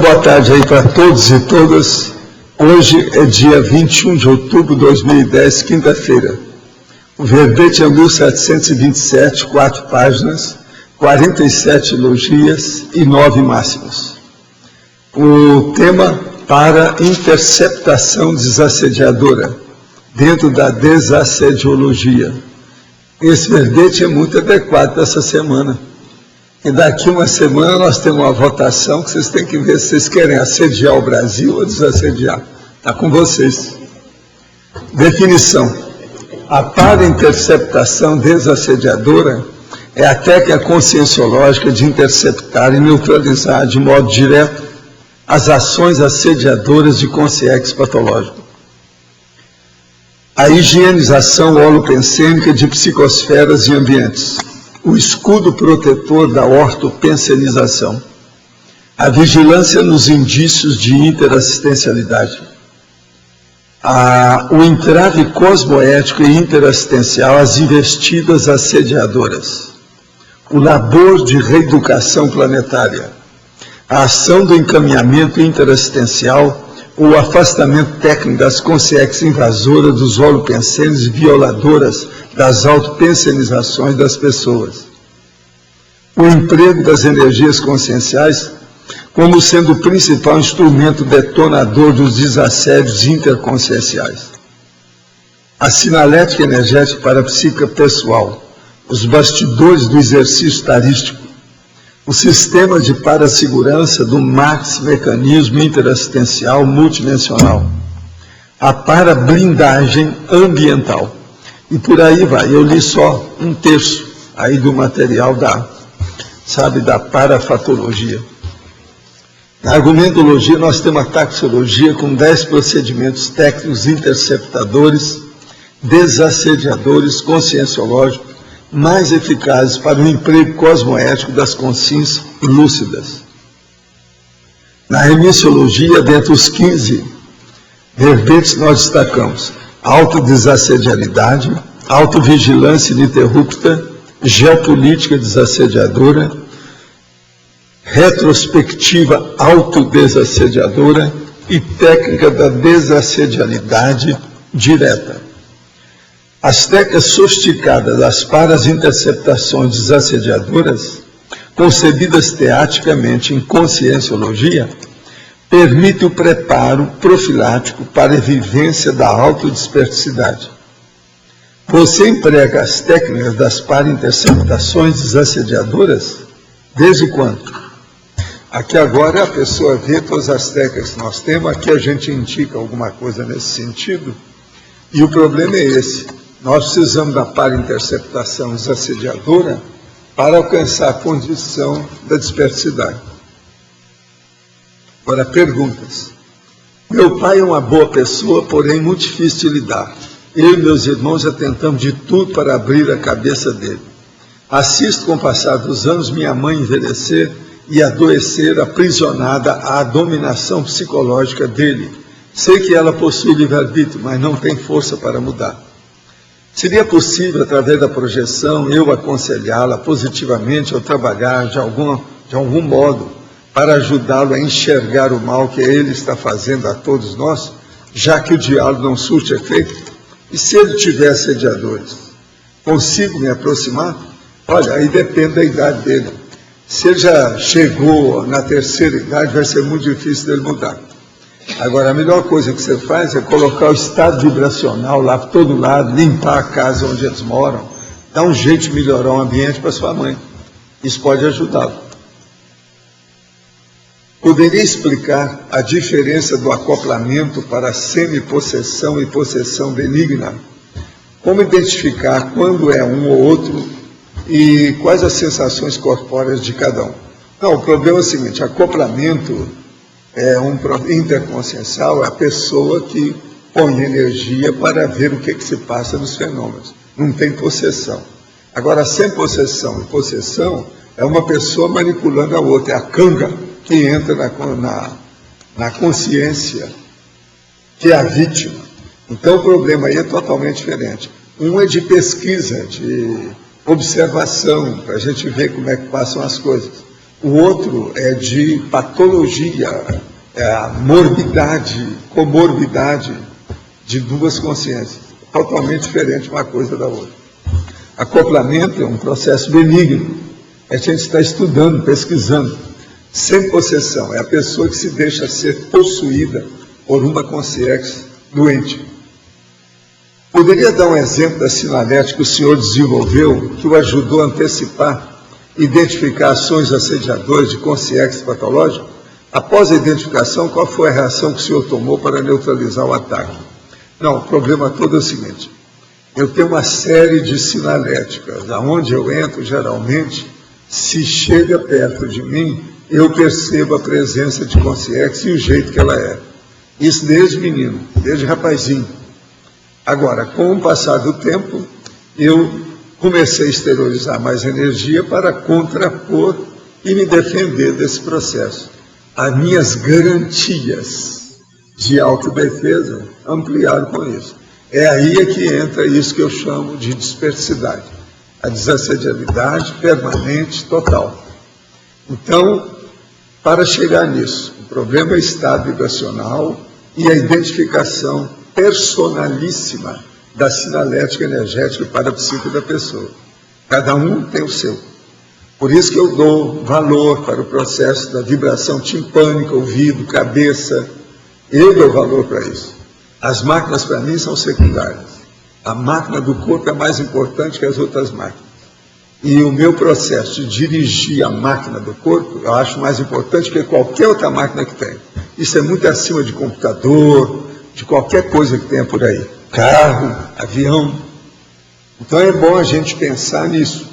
boa tarde aí para todos e todas. Hoje é dia 21 de outubro de 2010, quinta-feira. O verbete é 1727, 4 páginas, 47 elogias e 9 máximos. O tema para interceptação desassediadora, dentro da desassediologia. Esse verbete é muito adequado para essa semana. E daqui uma semana nós temos uma votação que vocês têm que ver se vocês querem assediar o Brasil ou desassediar. Está com vocês. Definição. A para-interceptação desassediadora é a técnica conscienciológica de interceptar e neutralizar de modo direto as ações assediadoras de consciência patológico. A higienização holopensêmica de psicosferas e ambientes. O escudo protetor da ortopensenização, a vigilância nos indícios de interassistencialidade, o entrave cosmoético e interassistencial às investidas assediadoras, o labor de reeducação planetária, a ação do encaminhamento interassistencial, o afastamento técnico das consciências invasoras dos holopensênios e violadoras das autopensenizações das pessoas. O emprego das energias conscienciais como sendo o principal instrumento detonador dos desassédios interconscienciais. A sinalética energética parapsíquica pessoal, os bastidores do exercício tarístico, o sistema de parasegurança do max mecanismo interassistencial multidimensional, a parablindagem ambiental. E por aí vai. Eu li só um terço aí do material da parafatologia. Na argumentologia nós temos a taxologia com 10 procedimentos técnicos interceptadores, desassediadores, conscienciológicos, mais eficazes para o emprego cosmoético das consciências lúcidas. Na remissiologia, dentre os 15 verbetes, nós destacamos autodesassedialidade, autovigilância ininterrupta, geopolítica desassediadora, retrospectiva autodesassediadora e técnica da desassedialidade direta. As técnicas sofisticadas das parasinterceptações desassediadoras, concebidas teaticamente em conscienciologia, permitem o preparo profilático para a vivência da autodispersidade. Você emprega as técnicas das parainterceptações desassediadoras desde quando? Aqui agora a pessoa vê todas as técnicas que nós temos, aqui a gente indica alguma coisa nesse sentido, e o problema é esse. Nós precisamos da parainterceptação desassediadora para alcançar a condição da dispersidade. Agora, perguntas. Meu pai é uma boa pessoa, porém muito difícil de lidar. Eu e meus irmãos já tentamos de tudo para abrir a cabeça dele. Assisto com o passar dos anos minha mãe envelhecer e adoecer aprisionada à dominação psicológica dele. Sei que ela possui livre-arbítrio, mas não tem força para mudar. Seria possível, através da projeção, eu aconselhá-la positivamente ou trabalhar de algum modo para ajudá-lo a enxergar o mal que ele está fazendo a todos nós, já que o diálogo não surte efeito? E se ele tiver assediadores, consigo me aproximar? Olha, aí depende da idade dele. Se ele já chegou na terceira idade, vai ser muito difícil dele mudar. Agora, a melhor coisa que você faz é colocar o estado vibracional lá por todo lado, limpar a casa onde eles moram, dar um jeito de melhorar o ambiente para sua mãe. Isso pode ajudá-lo. Poderia explicar a diferença do acoplamento para semi-possessão e possessão benigna? Como identificar quando é um ou outro e quais as sensações corpóreas de cada um? Não, o problema é o seguinte, acoplamento interconsciencial é a pessoa que põe energia para ver o que se passa nos fenômenos. Não tem possessão. Agora, sem possessão e possessão é uma pessoa manipulando a outra, é a canga que entra na consciência, que é a vítima. Então, o problema aí é totalmente diferente. Um é de pesquisa, de observação, para a gente ver como é que passam as coisas. O outro é de patologia, a morbidade, comorbidade de duas consciências, totalmente diferente uma coisa da outra. Acoplamento é um processo benigno, a gente está estudando, pesquisando, sem possessão, é a pessoa que se deixa ser possuída por uma consciência doente. Poderia dar um exemplo da sinalética que o senhor desenvolveu, que o ajudou a antecipar, identificar ações assediadoras de consciência patológica? Após a identificação, qual foi a reação que o senhor tomou para neutralizar o ataque? Não, o problema todo é o seguinte, eu tenho uma série de sinaléticas, aonde eu entro, geralmente, se chega perto de mim, eu percebo a presença de consciência e o jeito que ela é. Isso desde menino, desde rapazinho. Agora, com o passar do tempo, eu comecei a exteriorizar mais energia para contrapor e me defender desse processo. As minhas garantias de autodefesa ampliaram com isso. É aí que entra isso que eu chamo de dispersidade, a desassediabilidade permanente, total. Então, para chegar nisso, o problema é o estado vibracional e a identificação personalíssima da sinalética energética para a psique da pessoa. Cada um tem o seu. Por isso que eu dou valor para o processo da vibração timpânica, ouvido, cabeça. Eu dou valor para isso. As máquinas, para mim, são secundárias. A máquina do corpo é mais importante que as outras máquinas. E o meu processo de dirigir a máquina do corpo, eu acho mais importante que qualquer outra máquina que tem. Isso é muito acima de computador, de qualquer coisa que tenha por aí. Carro, avião. Então é bom a gente pensar nisso.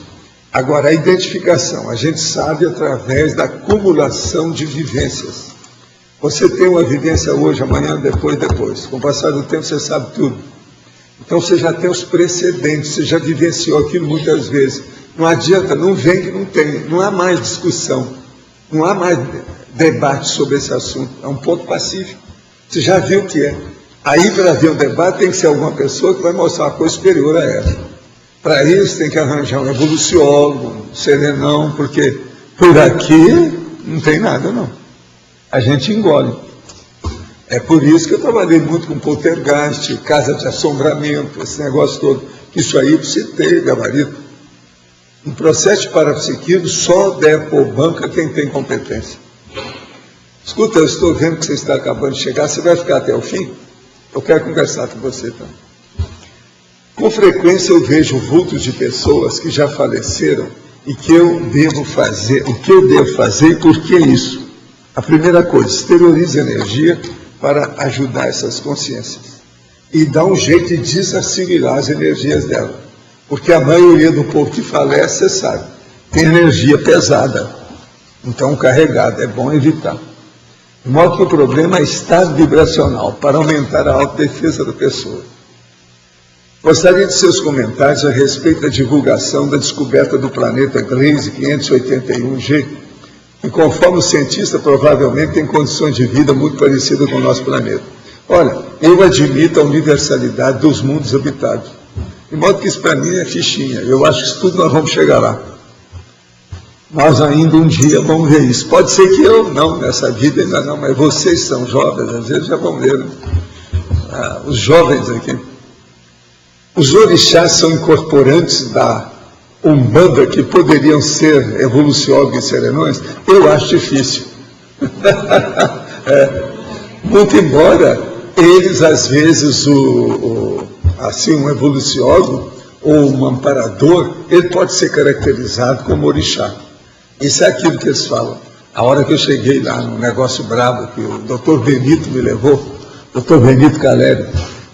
Agora, a identificação, a gente sabe através da acumulação de vivências. Você tem uma vivência hoje, amanhã, depois. Com o passar do tempo, você sabe tudo. Então, você já tem os precedentes, você já vivenciou aquilo muitas vezes. Não adianta, não vem que não tem. Não há mais discussão. Não há mais debate sobre esse assunto. É um ponto pacífico. Você já viu o que é. Aí, para haver um debate, tem que ser alguma pessoa que vai mostrar uma coisa superior a ela. Para isso, tem que arranjar um evoluciólogo, um serenão, porque por aqui não tem nada, não. A gente engole. É por isso que eu trabalhei muito com poltergeist, casa de assombramento, esse negócio todo. Isso aí precisa ter gabarito. Um processo de parapsiquismo só deve pôr banca quem tem competência. Escuta, eu estou vendo que você está acabando de chegar, você vai ficar até o fim? Eu quero conversar com você também. Com frequência eu vejo vultos de pessoas que já faleceram e que eu devo fazer, o que eu devo fazer e por que isso? A primeira coisa, exteriorize energia para ajudar essas consciências e dá um jeito de desassimilar as energias dela, porque a maioria do povo que falece, você sabe, tem energia pesada, então carregada, é bom evitar. De modo que o problema é estado vibracional, para aumentar a autodefesa da pessoa. Gostaria de seus comentários a respeito da divulgação da descoberta do planeta Gliese 581G, que, conforme o cientista, provavelmente tem condições de vida muito parecidas com o nosso planeta. Olha, eu admito a universalidade dos mundos habitados. De modo que isso para mim é fichinha. Eu acho que isso tudo nós vamos chegar lá. Nós ainda um dia vamos ver isso. Pode ser que eu não, nessa vida ainda não, mas vocês são jovens, às vezes já vão ver, né? Os jovens aqui. Os orixás são incorporantes da Umbanda que poderiam ser evoluciólogos e serenões? Eu acho difícil. Muito embora eles, às vezes, assim, um evoluciólogo ou um amparador, ele pode ser caracterizado como orixá. Isso é aquilo que eles falam. A hora que eu cheguei lá no negócio brabo, que o doutor Benito me levou, doutor Benito Calério,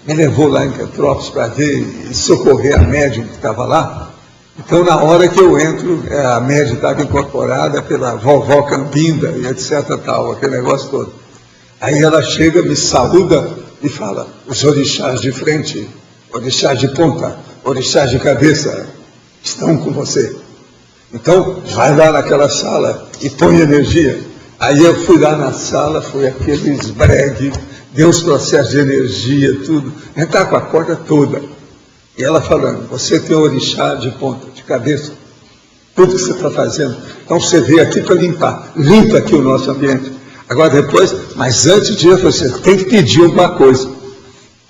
me levou lá em Petrópolis para ver e socorrer a médium que estava lá. Então, na hora que eu entro, a médium estava incorporada pela vovó Campinda e etc. tal, aquele negócio todo. Aí ela chega, me saúda e fala, os orixás de frente, orixás de ponta, orixás de cabeça, estão com você. Então, vai lá naquela sala e põe energia. Aí eu fui lá na sala, foi aquele esbregue, deu os processos de energia, tudo. Entrar com a corda toda. E ela falando, você tem orixá de ponta, de cabeça. Tudo que você está fazendo. Então você veio aqui para limpar. Limpa aqui o nosso ambiente. Agora depois, mas antes disso, você tem que pedir alguma coisa.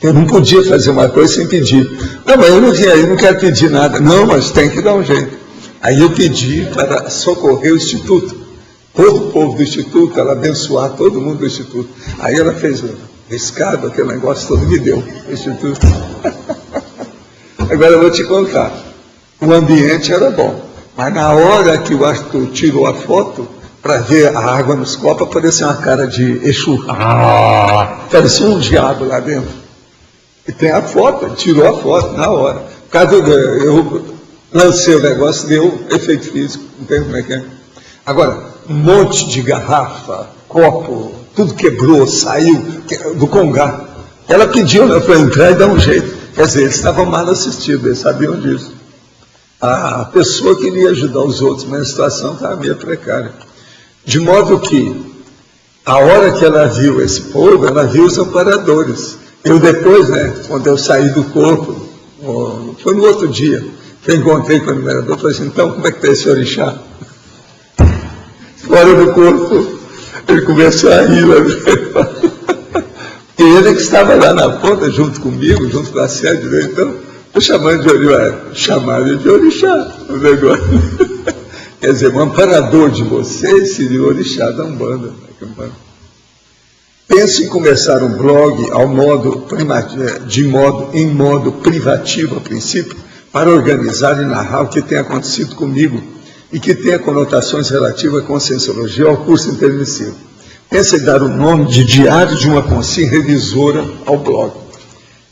Eu não podia fazer uma coisa sem pedir. Não, mas eu não quero pedir nada. Não, mas tem que dar um jeito. Aí eu pedi para socorrer o Instituto. Todo o povo do Instituto, ela abençoar todo mundo do Instituto. Aí ela fez o riscado, aquele negócio todo me deu, o Instituto. Agora eu vou te contar. O ambiente era bom. Mas na hora que o Arthur tirou a foto, para ver a água nos copos, apareceu uma cara de Exu. Parecia um diabo lá dentro. E tem a foto, ele tirou a foto na hora. Por causa eu lancei o negócio, deu efeito físico, não tem como é que é. Agora, um monte de garrafa, copo, tudo quebrou, saiu do congá. Ela pediu, né, para entrar e dar um jeito. Quer dizer, eles estavam mal assistidos, eles sabiam disso. A pessoa queria ajudar os outros, mas a situação estava meio precária. De modo que, a hora que ela viu esse povo, ela viu os amparadores. Eu depois, né, quando eu saí do corpo, foi no outro dia, que eu encontrei com o numerador, falei assim, então, como é que está esse orixá? Fora do corpo, ele começou a rir lá dentro. E ele que estava lá na ponta, junto comigo, junto com a sede, né? Então, estou chamando de orixá, chamaram de orixá o negócio. Quer dizer, o amparador de vocês seria o orixá da Umbanda. Penso em começar um blog em modo privativo, a princípio, para organizar e narrar o que tem acontecido comigo e que tenha conotações relativas à conscienciologia ao curso intermissivo. Penso em dar o nome de Diário de uma Consciência Revisora ao blog.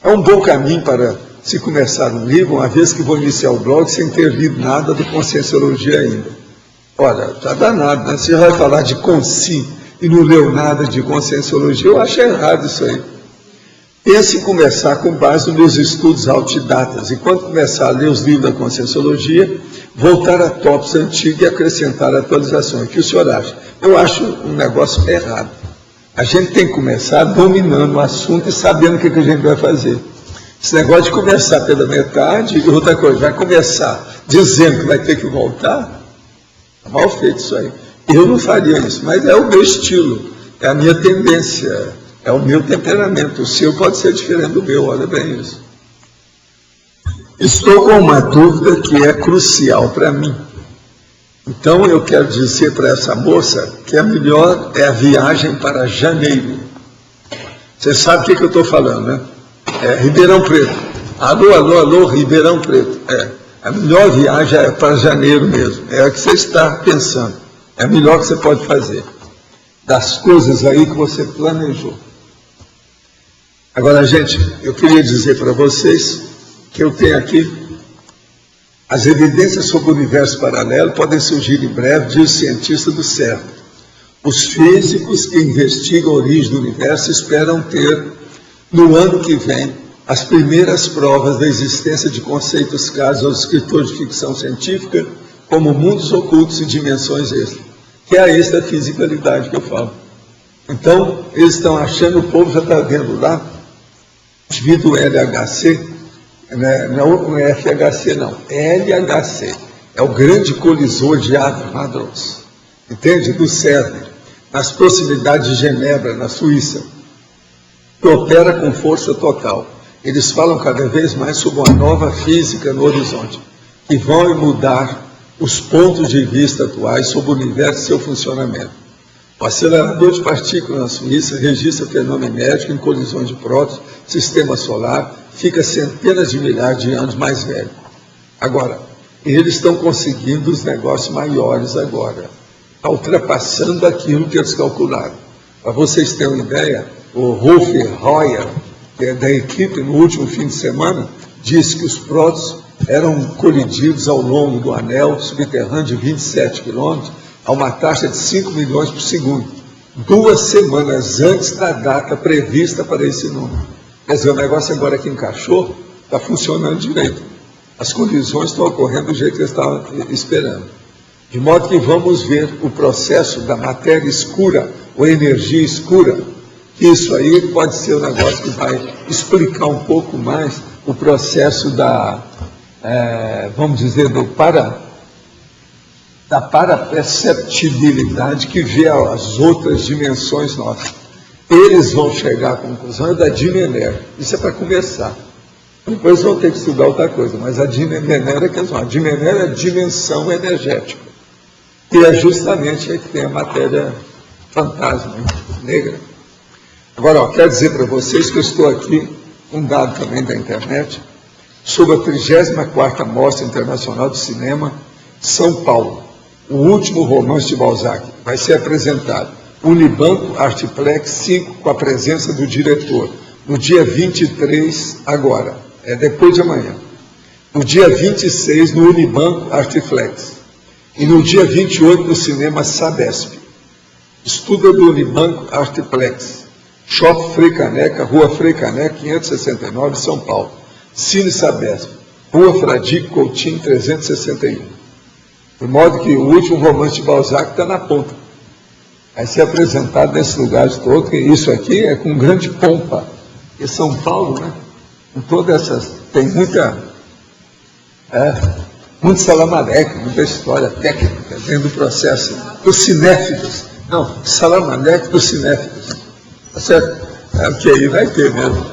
É um bom caminho para se começar um livro, uma vez que vou iniciar o blog sem ter lido nada de conscienciologia ainda. Olha, está danado, né? Você vai falar de consci e não leu nada de conscienciologia, eu acho errado isso aí. Pense em começar com base nos meus estudos autodidatas, e quando começar a ler os livros da conscienciologia, voltar a tópicos antigos e acrescentar atualizações. O que o senhor acha? Eu acho um negócio errado. A gente tem que começar dominando o assunto e sabendo o que a gente vai fazer. Esse negócio de começar pela metade, e outra coisa, vai começar dizendo que vai ter que voltar, é mal feito isso aí. Eu não faria isso, mas é o meu estilo, é a minha tendência, é o meu temperamento. O seu pode ser diferente do meu, olha bem isso. Estou com uma dúvida que é crucial para mim. Então eu quero dizer para essa moça que a melhor é a viagem para janeiro. Você sabe o que eu estou falando, né? É Ribeirão Preto. Alô, alô, alô, Ribeirão Preto. A melhor viagem é para janeiro mesmo. É a que você está pensando. É a melhor que você pode fazer. Das coisas aí que você planejou. Agora, gente, eu queria dizer para vocês que eu tenho aqui as evidências sobre o universo paralelo podem surgir em breve, diz o cientista do CERN. Os físicos que investigam a origem do universo esperam ter, no ano que vem, as primeiras provas da existência de conceitos caros aos escritores de ficção científica, como mundos ocultos e dimensões extras, que é a extrafisicalidade que eu falo. Então, eles estão achando, o povo já está vendo lá, devido ao LHC, não é FHC não, é LHC, é o grande colisor de hadrons, entende? Do CERN, nas proximidades de Genebra, na Suíça, que opera com força total. Eles falam cada vez mais sobre uma nova física no horizonte, que vão mudar os pontos de vista atuais sobre o universo e seu funcionamento. O acelerador de partículas na Suíça registra fenômeno inédito em colisões de prótons, sistema solar, fica centenas de milhares de anos mais velho. Agora, eles estão conseguindo os negócios maiores agora, está ultrapassando aquilo que eles calcularam. Para vocês terem uma ideia, o Rolf Royer, que é da equipe no último fim de semana, disse que os prótons eram colididos ao longo do anel subterrâneo de 27 quilômetros, a uma taxa de 5 milhões por segundo, 2 semanas antes da data prevista para esse número. Quer dizer, o negócio agora que encaixou, está funcionando direito. As colisões estão ocorrendo do jeito que eles estavam esperando. De modo que vamos ver o processo da matéria escura, ou energia escura. Isso aí pode ser um negócio que vai explicar um pouco mais o processo da, vamos dizer, da paraperceptibilidade que vê as outras dimensões nossas. Eles vão chegar à conclusão da Dimenera. Isso é para começar. Depois vão ter que estudar outra coisa, mas a Dimenera, a Dimenera é a dimensão energética. E é justamente aí que tem a matéria fantasma, negra. Agora, quero dizer para vocês que eu estou aqui, um dado também da internet, sobre a 34ª Mostra Internacional de Cinema, São Paulo. O último romance de Balzac vai ser apresentado. Unibanco Artiplex 5, com a presença do diretor. No dia 23, agora, depois de amanhã. No dia 26, no Unibanco Artiplex. E no dia 28, no cinema Sabesp. Estuda do Unibanco Artiplex. Shopping Frei Caneca, Rua Frei Caneca, 569, São Paulo. Cine Sabesp, Rua Fradique Coutinho, 361. De modo que o último romance de Balzac está na ponta. Vai ser apresentado nesses lugares todos, e isso aqui é com grande pompa. E São Paulo, né? Com todas essas. Tem muito salamaleque, muita história técnica dentro do processo dos cinéfilos. Não, salamaleque dos cinéfilos. Tá certo? O que aí vai ter mesmo.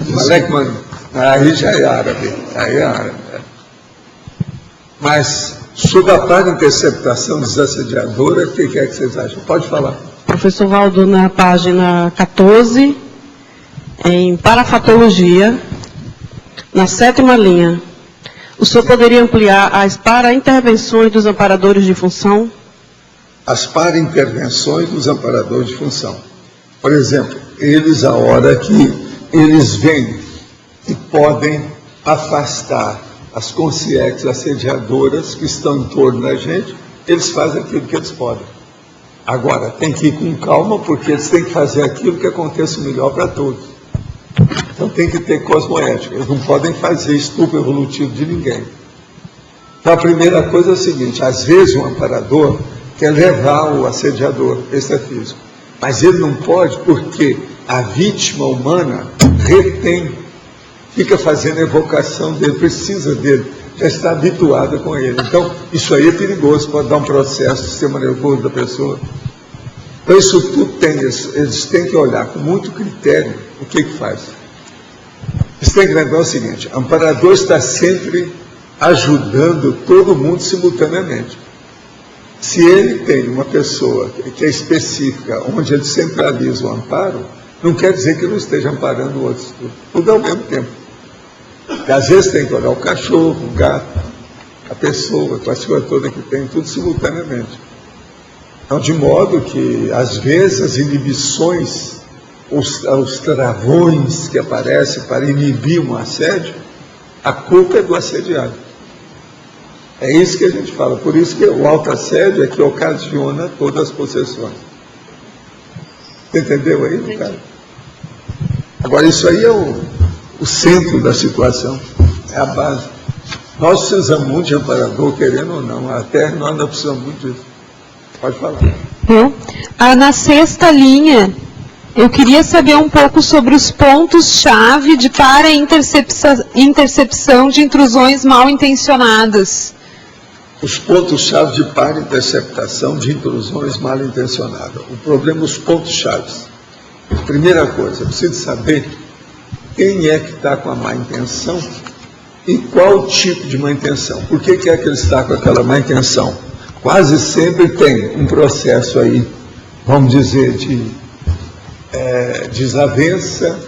Maleque, mano, aí já é árabe. Aí é árabe. Mas, sobre a para-interceptação desassediadora, o que é que vocês acham? Pode falar. Professor Valdo, na página 14, em parafatologia, na 7ª linha, o senhor poderia ampliar as para-intervenções dos amparadores de função? As para-intervenções dos amparadores de função. Por exemplo, eles, a hora que eles veem que podem afastar as consciências assediadoras que estão em torno da gente, eles fazem aquilo que eles podem. Agora, tem que ir com calma, porque eles têm que fazer aquilo que aconteça o melhor para todos. Então tem que ter cosmoética, eles não podem fazer estupro evolutivo de ninguém. Então a primeira coisa é o seguinte, às vezes um amparador quer levar o assediador extrafísico, mas ele não pode porque a vítima humana retém, fica fazendo evocação dele, precisa dele, já está habituada com ele. Então, isso aí é perigoso, pode dar um processo do sistema nervoso da pessoa. Então, isso tudo tem, eles têm que olhar com muito critério o que faz. Eles têm que lembrar o seguinte, o amparador está sempre ajudando todo mundo simultaneamente. Se ele tem uma pessoa que é específica, onde ele centraliza o amparo, não quer dizer que ele não esteja amparando outros, tudo ao mesmo tempo. Porque às vezes tem que olhar o cachorro, o gato, a pessoa, a coisa toda que tem, tudo simultaneamente. Então, de modo que, às vezes, as inibições, os travões que aparecem para inibir um assédio, a culpa é do assediado. É isso que a gente fala. Por isso que o autoassédio é que ocasiona todas as possessões. Você entendeu aí, cara? Agora, isso aí é o centro da situação, é a base. Nós precisamos muito de amparador, querendo ou não, até nós não precisamos muito disso. Pode falar. Na 6ª linha, eu queria saber um pouco sobre os pontos-chave de para-intercepção de intrusões mal intencionadas. Os pontos-chave de para-interceptação de intrusões mal intencionadas. O problema é os pontos-chave. Primeira coisa, eu preciso saber quem é que está com a má intenção e qual tipo de má intenção. Por que é que ele está com aquela má intenção? Quase sempre tem um processo aí, vamos dizer, de desavença,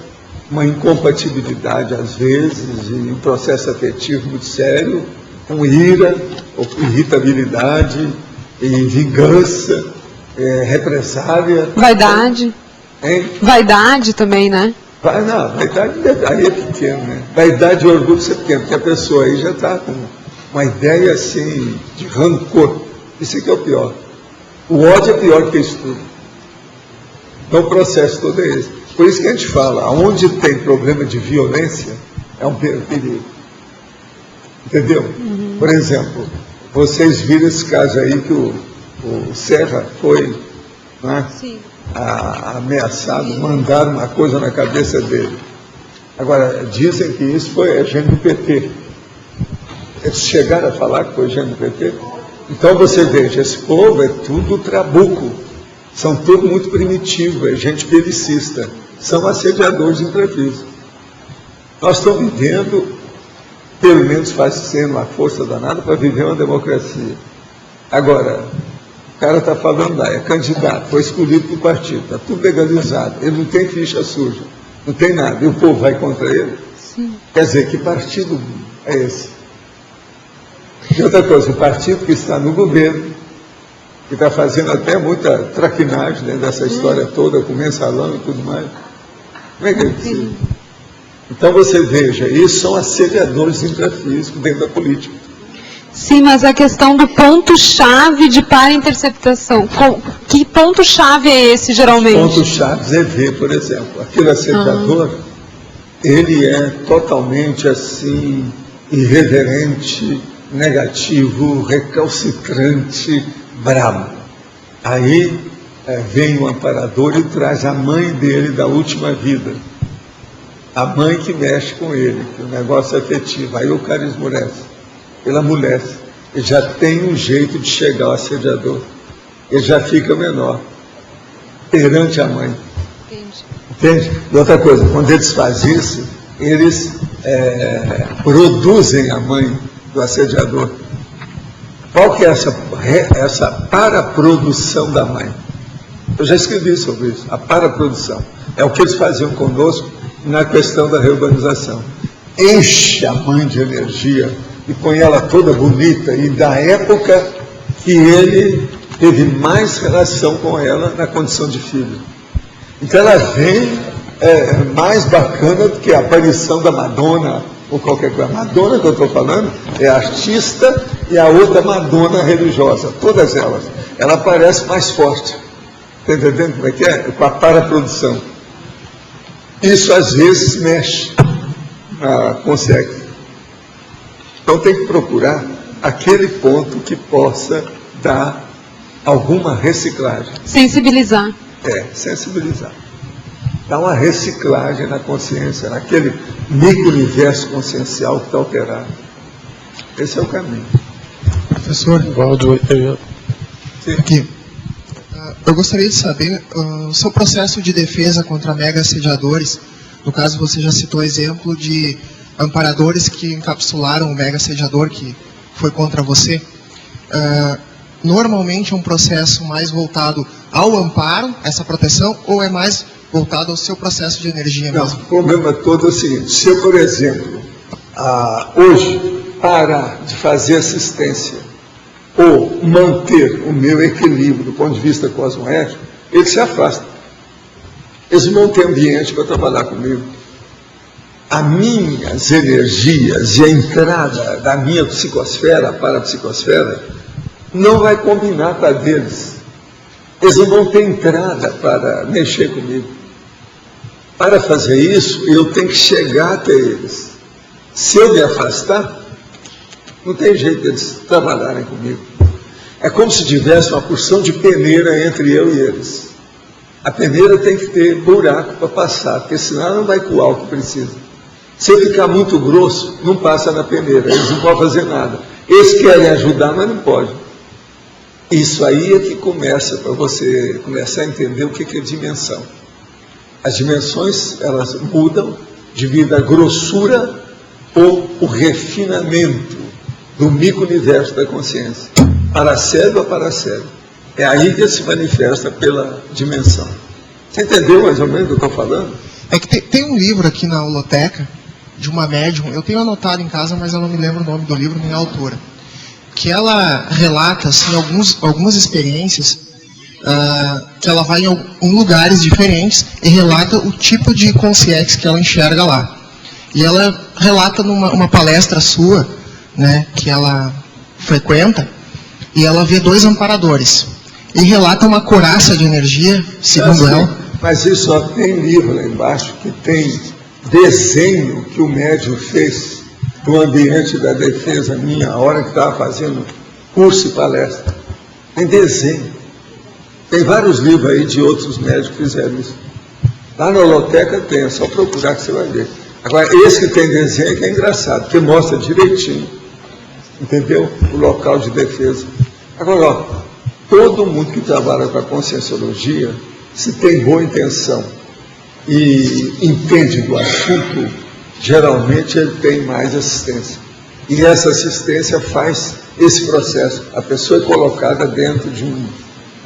uma incompatibilidade às vezes, e um processo afetivo muito sério, com ira, ou irritabilidade, e vingança, represália. Vaidade. Hein? Vaidade também, né? Vaidade aí é pequeno, né? Vaidade e orgulho é pequeno, porque a pessoa aí já está com uma ideia assim de rancor. Isso aqui é o pior. O ódio é pior que isso tudo. Então o processo todo é esse. Por isso que a gente fala, onde tem problema de violência, é um perigo. Entendeu? Uhum. Por exemplo, vocês viram esse caso aí que o Serra foi, né, ameaçado, mandaram uma coisa na cabeça dele. Agora, dizem que isso foi gênio do PT. Eles chegaram a falar que foi gente do PT. Então você veja, esse povo é tudo trabuco, são tudo muito primitivo, é gente belicista, são assediadores intrafísicos. Nós estamos vivendo, pelo menos faz sendo uma força danada para viver uma democracia. Agora, o cara está falando lá, é candidato, foi escolhido por partido, está tudo legalizado, ele não tem ficha suja, não tem nada, e o povo vai contra ele? Sim. Quer dizer, que partido é esse? E outra coisa, o partido que está no governo, que está fazendo até muita traquinagem dentro dessa história toda, com mensalão e tudo mais, como é que é possível? Então você veja, isso são assediadores intrafísicos dentro da política. Sim, mas a questão do ponto-chave de para-interceptação, que ponto-chave é esse, geralmente? Ponto-chave é ver, por exemplo, aquele assediador, ele é totalmente assim, irreverente, negativo, recalcitrante, bravo. Aí vem o amparador e traz a mãe dele da última vida. A mãe que mexe com ele, que o negócio é afetivo. Aí o cara esmurece, ele amolece. Ele já tem um jeito de chegar ao assediador. Ele já fica menor perante a mãe. Entende? E outra coisa, quando eles fazem isso, eles produzem a mãe do assediador. Qual que é essa paraprodução da mãe? Eu já escrevi sobre isso. A paraprodução é o que eles faziam conosco na questão da reurbanização. Enche a mãe de energia e põe ela toda bonita, e da época que ele teve mais relação com ela na condição de filho. Então ela vem mais bacana do que a aparição da Madonna, ou qualquer coisa. A Madonna que eu estou falando é artista e a outra Madonna religiosa, todas elas. Ela parece mais forte. Está entendendo como é que é? Com a paraprodução. Isso às vezes mexe na consciência. Então tem que procurar aquele ponto que possa dar alguma reciclagem. Sensibilizar. Sensibilizar. Dá uma reciclagem na consciência, naquele micro-universo consciencial que está alterado. Esse é o caminho. Professor Valdo, aqui. Eu gostaria de saber o seu processo de defesa contra mega assediadores. No caso, você já citou exemplo de amparadores que encapsularam o mega assediador que foi contra você. Normalmente é um processo mais voltado ao amparo, essa proteção, ou é mais voltado ao seu processo de energia mesmo? Não, o problema todo é o seguinte: se eu, por exemplo, hoje parar de fazer assistência ou manter o meu equilíbrio do ponto de vista cosmoético, eles se afastam. Eles não têm ambiente para trabalhar comigo. As minhas energias e a entrada da minha psicosfera, a parapsicosfera, não vai combinar com a deles. Eles não vão ter entrada para mexer comigo. Para fazer isso, eu tenho que chegar até eles. Se eu me afastar, não tem jeito deles trabalharem comigo. É como se tivesse uma porção de peneira entre eu e eles. A peneira tem que ter buraco para passar, porque senão ela não vai coar o que precisa. Se eu ficar muito grosso, não passa na peneira, eles não podem fazer nada. Eles querem ajudar, mas não podem. Isso aí é que começa, para você começar a entender o que é dimensão. As dimensões, elas mudam devido à grossura ou o refinamento do micro-universo da consciência. Paracélio a paracélio. É aí que se manifesta pela dimensão. Você entendeu mais ou menos o que eu estou falando? É que tem um livro aqui na holoteca, de uma médium, eu tenho anotado em casa, mas eu não me lembro o nome do livro nem a autora, que ela relata assim, algumas experiências que ela vai em lugares diferentes e relata o tipo de consciência que ela enxerga lá. E ela relata numa palestra sua, né, que ela frequenta, e ela vê 2 amparadores. E relata uma couraça de energia, segundo ela. Mas isso só tem livro lá embaixo, que tem desenho que o médium fez do ambiente da defesa minha, a hora que estava fazendo curso e palestra. Tem desenho. Tem vários livros aí de outros médicos que fizeram isso. Lá na holoteca tem, é só procurar que você vai ver. Agora, esse que tem desenho é que é engraçado, porque mostra direitinho. entendeu? O local de defesa. Agora, ó, todo mundo que trabalha com a conscienciologia, se tem boa intenção e entende do assunto, geralmente ele tem mais assistência. E essa assistência faz esse processo. A pessoa é colocada dentro de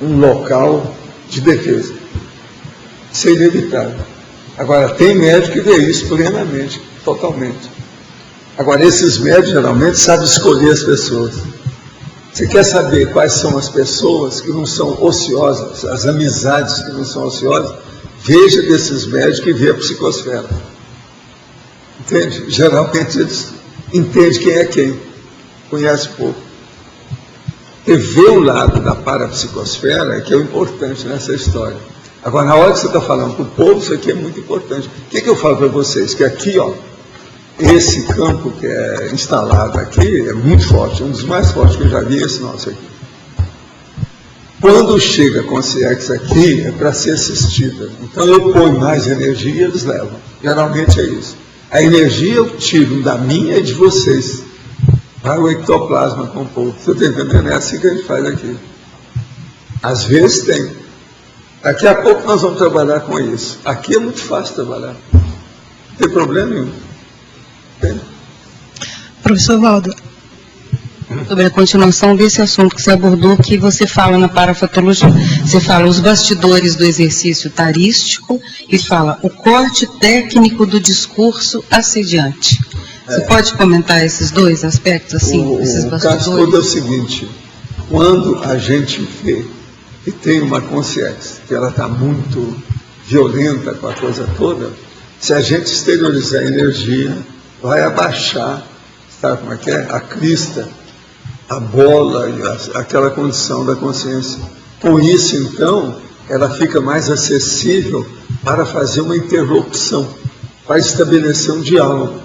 um local de defesa. Isso é inevitável. Agora, tem médico que vê isso plenamente, totalmente. Agora, esses médicos geralmente sabem escolher as pessoas. Você quer saber quais são as pessoas que não são ociosas, as amizades que não são ociosas? Veja desses médicos e vê a psicosfera. Entende? Geralmente eles entendem quem é quem, conhece pouco. E ver o lado da parapsicosfera é que é o importante nessa história. Agora, na hora que você está falando para o povo, isso aqui é muito importante. O que eu falo para vocês? Que aqui, ó, esse campo que é instalado aqui é muito forte, um dos mais fortes que eu já vi, esse nosso aqui. Quando chega a consciência aqui, é para ser assistida. Então eu ponho mais energia e eles levam. Geralmente é isso. A energia eu tiro da minha e de vocês. Vai o ectoplasma com o povo. Você está entendendo? É assim que a gente faz aqui. Às vezes tem. Daqui a pouco nós vamos trabalhar com isso. Aqui é muito fácil trabalhar. Não tem problema nenhum. Tem. Professor Valdo, sobre a continuação desse assunto que você abordou, que você fala na parafatologia. Você fala os bastidores do exercício tarístico e fala o corte técnico do discurso assediante. Você pode comentar esses dois aspectos, assim, esses bastidores? O caso todo é o seguinte, quando a gente vê que tem uma consciência, que ela está muito violenta com a coisa toda, se a gente exteriorizar a energia, vai abaixar, sabe como é que é? A crista, a bola, e aquela condição da consciência. Com isso, então, ela fica mais acessível para fazer uma interlocução, para estabelecer um diálogo.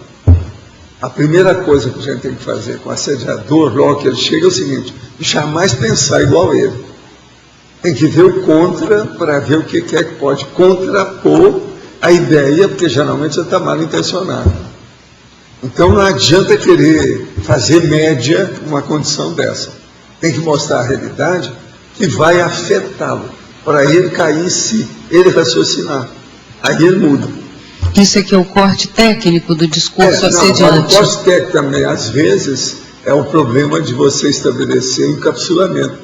A primeira coisa que a gente tem que fazer com o assediador, logo que ele chega, é o seguinte, jamais pensar igual a ele. Tem que ver o contra para ver o que é que pode contrapor a ideia, porque geralmente você está mal intencionado. Então não adianta querer fazer média uma condição dessa. Tem que mostrar a realidade que vai afetá-lo, para ele cair em si, ele raciocinar. Aí ele muda. Isso aqui é o corte técnico do discurso assediante. O corte técnico também, às vezes, é o problema de você estabelecer o encapsulamento.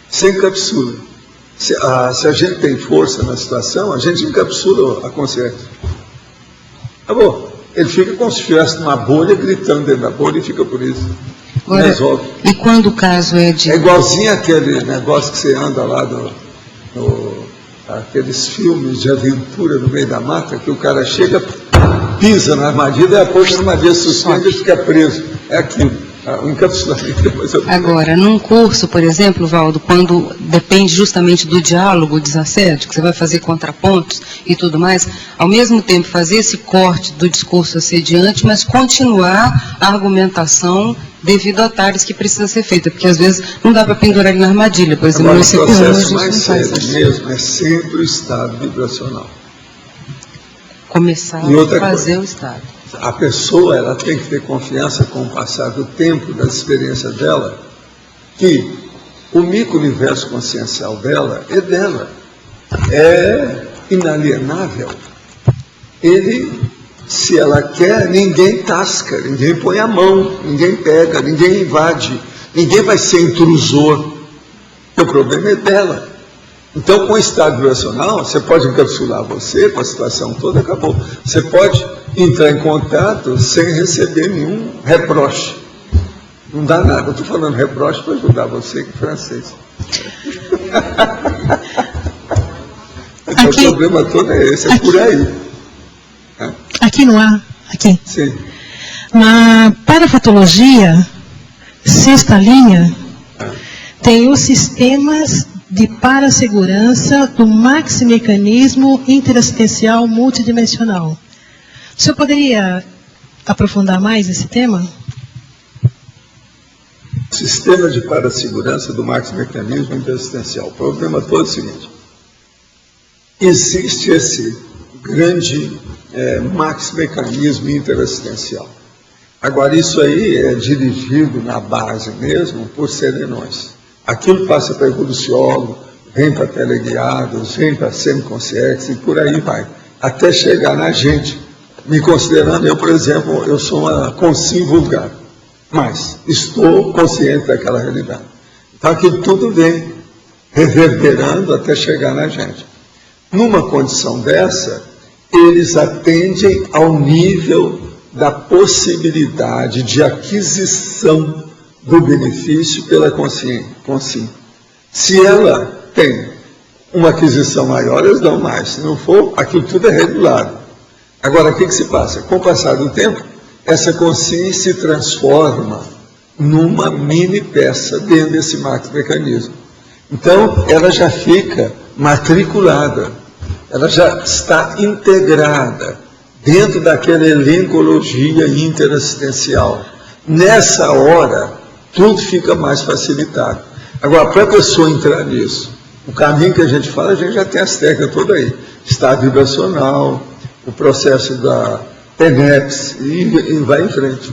Sem encapsula. Se a gente tem força na situação, a gente encapsula a consciência. Acabou. Ele fica como se estivesse numa bolha, gritando dentro da bolha e fica por isso. Não resolve. E quando o caso é de... É igualzinho aquele negócio que você anda lá aqueles filmes de aventura no meio da mata, que o cara chega, pisa na armadilha, e depois a armadilha suspende e fica preso. É aquilo. O encapsulamento. Agora, num curso, por exemplo, Valdo, quando depende justamente do diálogo, desassédio, que você vai fazer contrapontos e tudo mais, ao mesmo tempo fazer esse corte do discurso assediante, mas continuar a argumentação devido a atalhos que precisa ser feita, porque às vezes não dá para pendurar ele na armadilha, por exemplo, esse processo mais sério mesmo é sempre o estado vibracional. Começar a fazer o estado. A pessoa ela tem que ter confiança com o passar do tempo, das experiências dela, que o micro-universo consciencial dela é dela, é inalienável. Ele, se ela quer, ninguém tasca, ninguém põe a mão, ninguém pega, ninguém invade, ninguém vai ser intrusor. O problema é dela. Então, com o estado vibracional, você pode encapsular você com a situação toda, acabou. Você pode entrar em contato sem receber nenhum reproche. Não dá nada. Eu estou falando reproche para ajudar você, que é francês. Então, o problema todo é esse, é por aí. Aqui no ar, aqui. Sim. Na parafatologia, sexta linha, tem os sistemas de parasegurança do maximecanismo interassistencial multidimensional. O senhor poderia aprofundar mais esse tema? Sistema de parasegurança do maximecanismo interassistencial. O problema todo é o seguinte. Existe esse grande maximecanismo interassistencial. Agora, isso aí é dirigido na base mesmo por serenões. Aquilo passa para evoluciólogo, vem para teleguiados, vem para semiconsciência e por aí vai, até chegar na gente. Me considerando, eu, por exemplo, eu sou uma consciência vulgar, mas estou consciente daquela realidade. Então, aquilo tudo vem reverberando até chegar na gente. Numa condição dessa, eles atendem ao nível da possibilidade de aquisição do benefício pela consciência. Se ela tem uma aquisição maior, eles dão mais. Se não for, aquilo tudo é regulado. Agora, o que se passa? Com o passar do tempo, essa consciência se transforma numa mini peça dentro desse macro-mecanismo. Então, ela já fica matriculada, ela já está integrada dentro daquela elencologia interassistencial. Nessa hora, tudo fica mais facilitado. Agora, para a pessoa entrar nisso, o caminho que a gente fala, a gente já tem as técnicas todas aí. Estado vibracional, o processo da TENEPS, e vai em frente.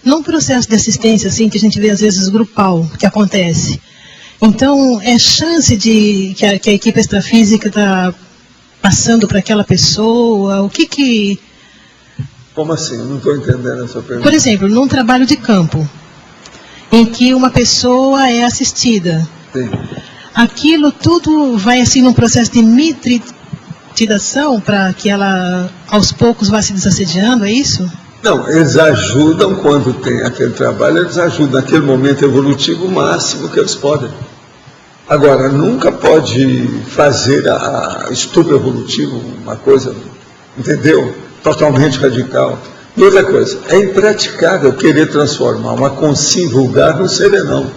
Num processo de assistência, assim, que a gente vê às vezes grupal, que acontece, então é chance de que a equipe extrafísica está passando para aquela pessoa, o que... Como assim? Eu não estou entendendo essa pergunta. Por exemplo, num trabalho de campo, em que uma pessoa é assistida, Sim. Aquilo tudo vai assim num processo de mitritidação para que ela aos poucos vá se desassediando, é isso? Não, eles ajudam quando tem aquele trabalho, eles ajudam naquele momento evolutivo o máximo que eles podem. Agora, nunca pode fazer a estupro evolutivo uma coisa, entendeu? Totalmente radical. E outra coisa, é impraticável querer transformar uma consciência vulgar num serenão.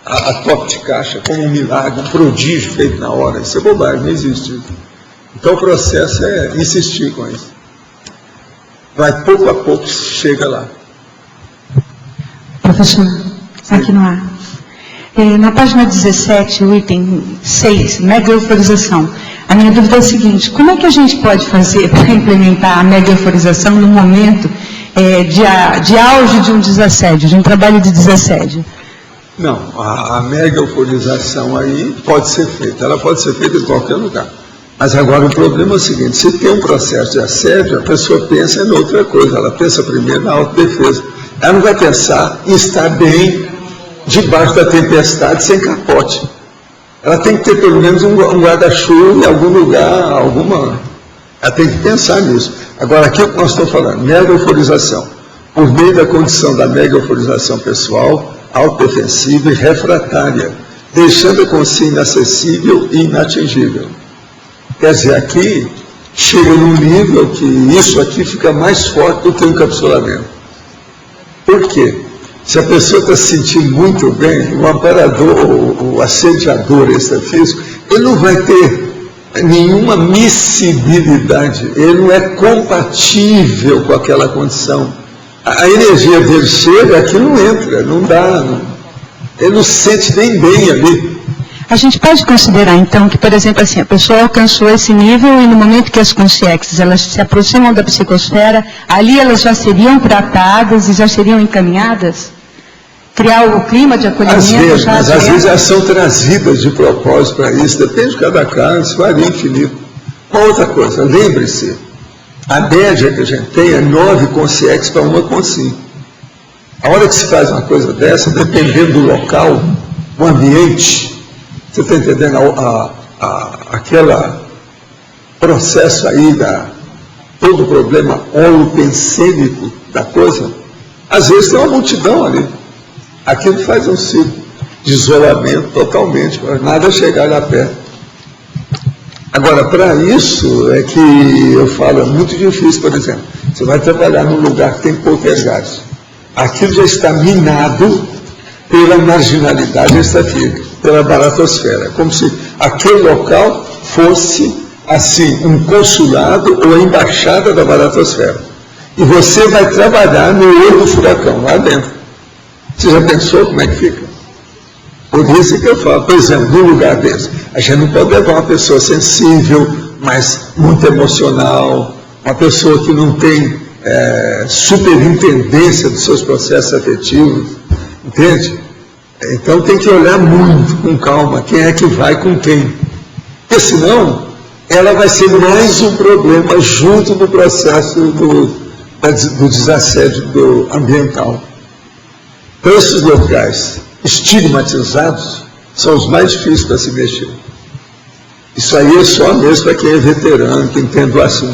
A top de caixa como um milagre, um prodígio feito na hora. Isso é bobagem, não existe isso. Então o processo é insistir com isso. Vai pouco a pouco, chega lá. Professor, aqui no ar. Na página 17, o item 6, mega euforização. A minha dúvida é a seguinte: como é que a gente pode fazer para implementar a mega euforização no momento de auge de um desassédio, de um trabalho de desassédio? Não, a mega euforização aí pode ser feita. Ela pode ser feita em qualquer lugar. Mas agora o problema é o seguinte: se tem um processo de assédio, a pessoa pensa em outra coisa. Ela pensa primeiro na autodefesa. Ela não vai pensar em estar bem debaixo da tempestade sem capote. Ela tem que ter pelo menos um guarda-chuva em algum lugar, ela tem que pensar nisso. Agora, aqui é o que nós estamos falando, mega euforização. Por meio da condição da mega euforização pessoal, autodefensiva e refratária, deixando a consciência inacessível e inatingível. Quer dizer, aqui chega num nível que isso aqui fica mais forte do que o encapsulamento. Por quê? Se a pessoa está se sentindo muito bem, o amparador, o assediador extrafísico, ele não vai ter nenhuma miscibilidade, ele não é compatível com aquela condição. A energia dele chega, aqui não entra, não dá, ele não se sente nem bem ali. A gente pode considerar, então, que, por exemplo, assim, a pessoa alcançou esse nível e no momento que as consciências elas se aproximam da psicosfera, ali elas já seriam tratadas e já seriam encaminhadas? Criar o clima de acolhimento? Às vezes, mas às vezes elas são trazidas de propósito para isso, depende de cada caso, isso varia infinito. Uma outra coisa, lembre-se, a média que a gente tem é 9 consciências para uma consciência. A hora que se faz uma coisa dessa, dependendo do local, do ambiente, você está entendendo aquele processo aí, todo o problema holopensêmico da coisa, às vezes tem uma multidão ali. Aquilo faz um ciclo de isolamento totalmente, para nada chegar lá perto. Agora, para isso é que eu falo, é muito difícil, por exemplo, você vai trabalhar num lugar que tem poltergeist. Aquilo já está minado pela marginalidade extrafísica, pela baratosfera, como se aquele local fosse, assim, um consulado ou a embaixada da baratosfera. E você vai trabalhar no olho do furacão, lá dentro. Você já pensou como é que fica? Por isso que eu falo, por exemplo, num lugar desse, a gente não pode levar uma pessoa sensível, mas muito emocional, uma pessoa que não tem superintendência dos seus processos afetivos, entende? Então tem que olhar muito com calma quem é que vai com quem, porque senão ela vai ser mais um problema junto do processo do desassédio ambiental. Então esses locais estigmatizados são os mais difíceis para se mexer. Isso aí é só mesmo para quem é veterano, quem entende o assunto.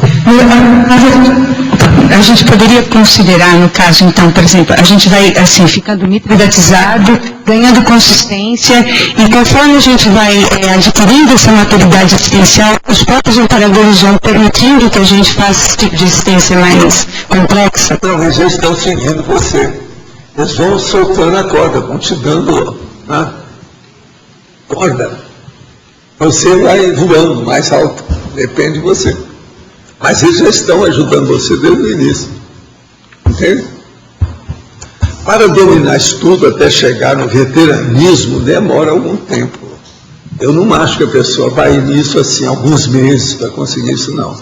A gente poderia considerar, no caso, então, por exemplo, a gente vai, assim, ficando privatizado, ganhando consistência, e conforme a gente vai adquirindo essa maturidade assistencial, os próprios operadores vão permitindo que a gente faça esse tipo de assistência mais complexa. Não, eles já estão seguindo você. Eles vão soltando a corda, vão te dando corda. Você vai voando mais alto, depende de você. Mas eles já estão ajudando você desde o início. Entende? Para dominar isso tudo até chegar no veteranismo, demora algum tempo. Eu não acho que a pessoa vai nisso assim, alguns meses para conseguir isso, não.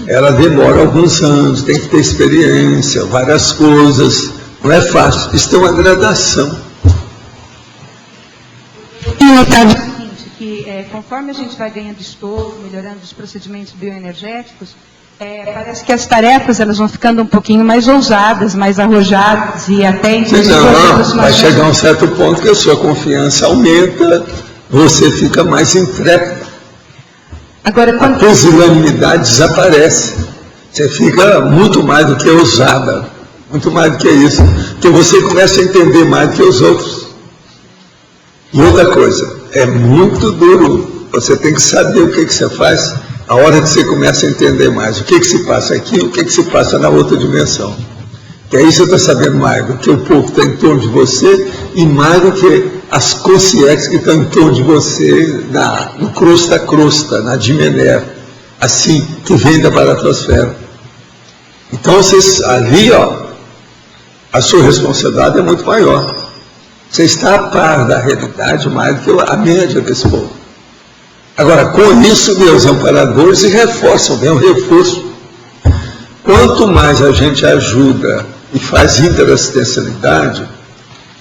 Ela demora alguns anos, tem que ter experiência, várias coisas. Não é fácil. Isso tem uma gradação. Conforme a gente vai ganhando estouro, melhorando os procedimentos bioenergéticos, parece que as tarefas elas vão ficando um pouquinho mais ousadas, mais arrojadas e até... Não, vai chegar a um certo ponto que a sua confiança aumenta, você fica mais intrépido. Agora, a pusilanimidade desaparece. Você fica muito mais do que ousada, muito mais do que isso, porque você começa a entender mais do que os outros. E outra coisa, é muito duro. Você tem que saber o que você faz a hora que você começa a entender mais. O que se passa aqui, o que se passa na outra dimensão. Que aí você está sabendo mais do que o povo está em torno de você e mais do que as consciências que estão em torno de você no crosta, na dimené, assim, que vem da baratosfera. Então, vocês, ali, a sua responsabilidade é muito maior. Você está a par da realidade mais do que a média desse povo. Agora, com isso, meus amparadores reforçam, vem um reforço. Quanto mais a gente ajuda e faz interassistencialidade,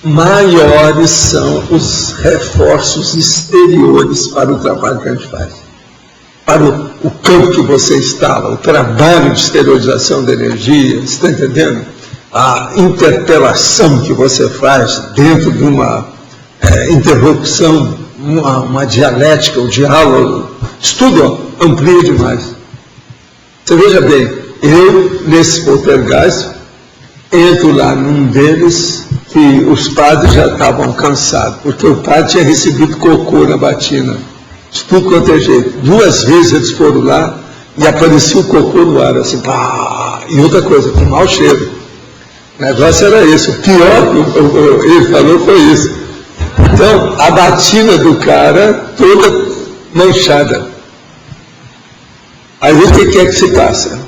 maiores são os reforços exteriores para o trabalho que a gente faz. Para o campo que você instala, o trabalho de exteriorização da energia, você está entendendo? A interpelação que você faz dentro de uma interrupção, uma dialética, um diálogo, isso tudo amplia demais. Você veja bem, eu, nesse poltergeist, entro lá num deles que os padres já estavam cansados, porque o padre tinha recebido cocô na batina, de tudo quanto é jeito. 2 vezes eles foram lá e aparecia o cocô no ar, assim, pá, e outra coisa, com mau cheiro. O negócio era esse, o pior que ele falou foi isso. Então, a batina do cara toda manchada. Aí o que é que se passa?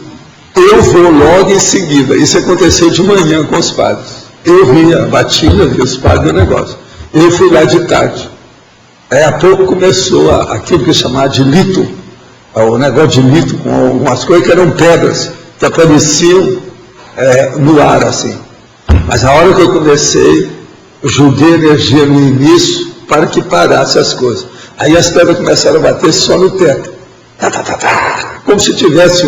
Eu vou logo em seguida, isso aconteceu de manhã com os padres. Eu vi a batina, vi os padres do negócio. Eu fui lá de tarde. Aí a pouco começou aquilo que chamava de lito, o negócio de lito com algumas coisas que eram pedras, que apareciam no ar assim. Mas a hora que eu comecei, eu joguei energia no início para que parasse as coisas. Aí as pedras começaram a bater só no teto. Como se tivesse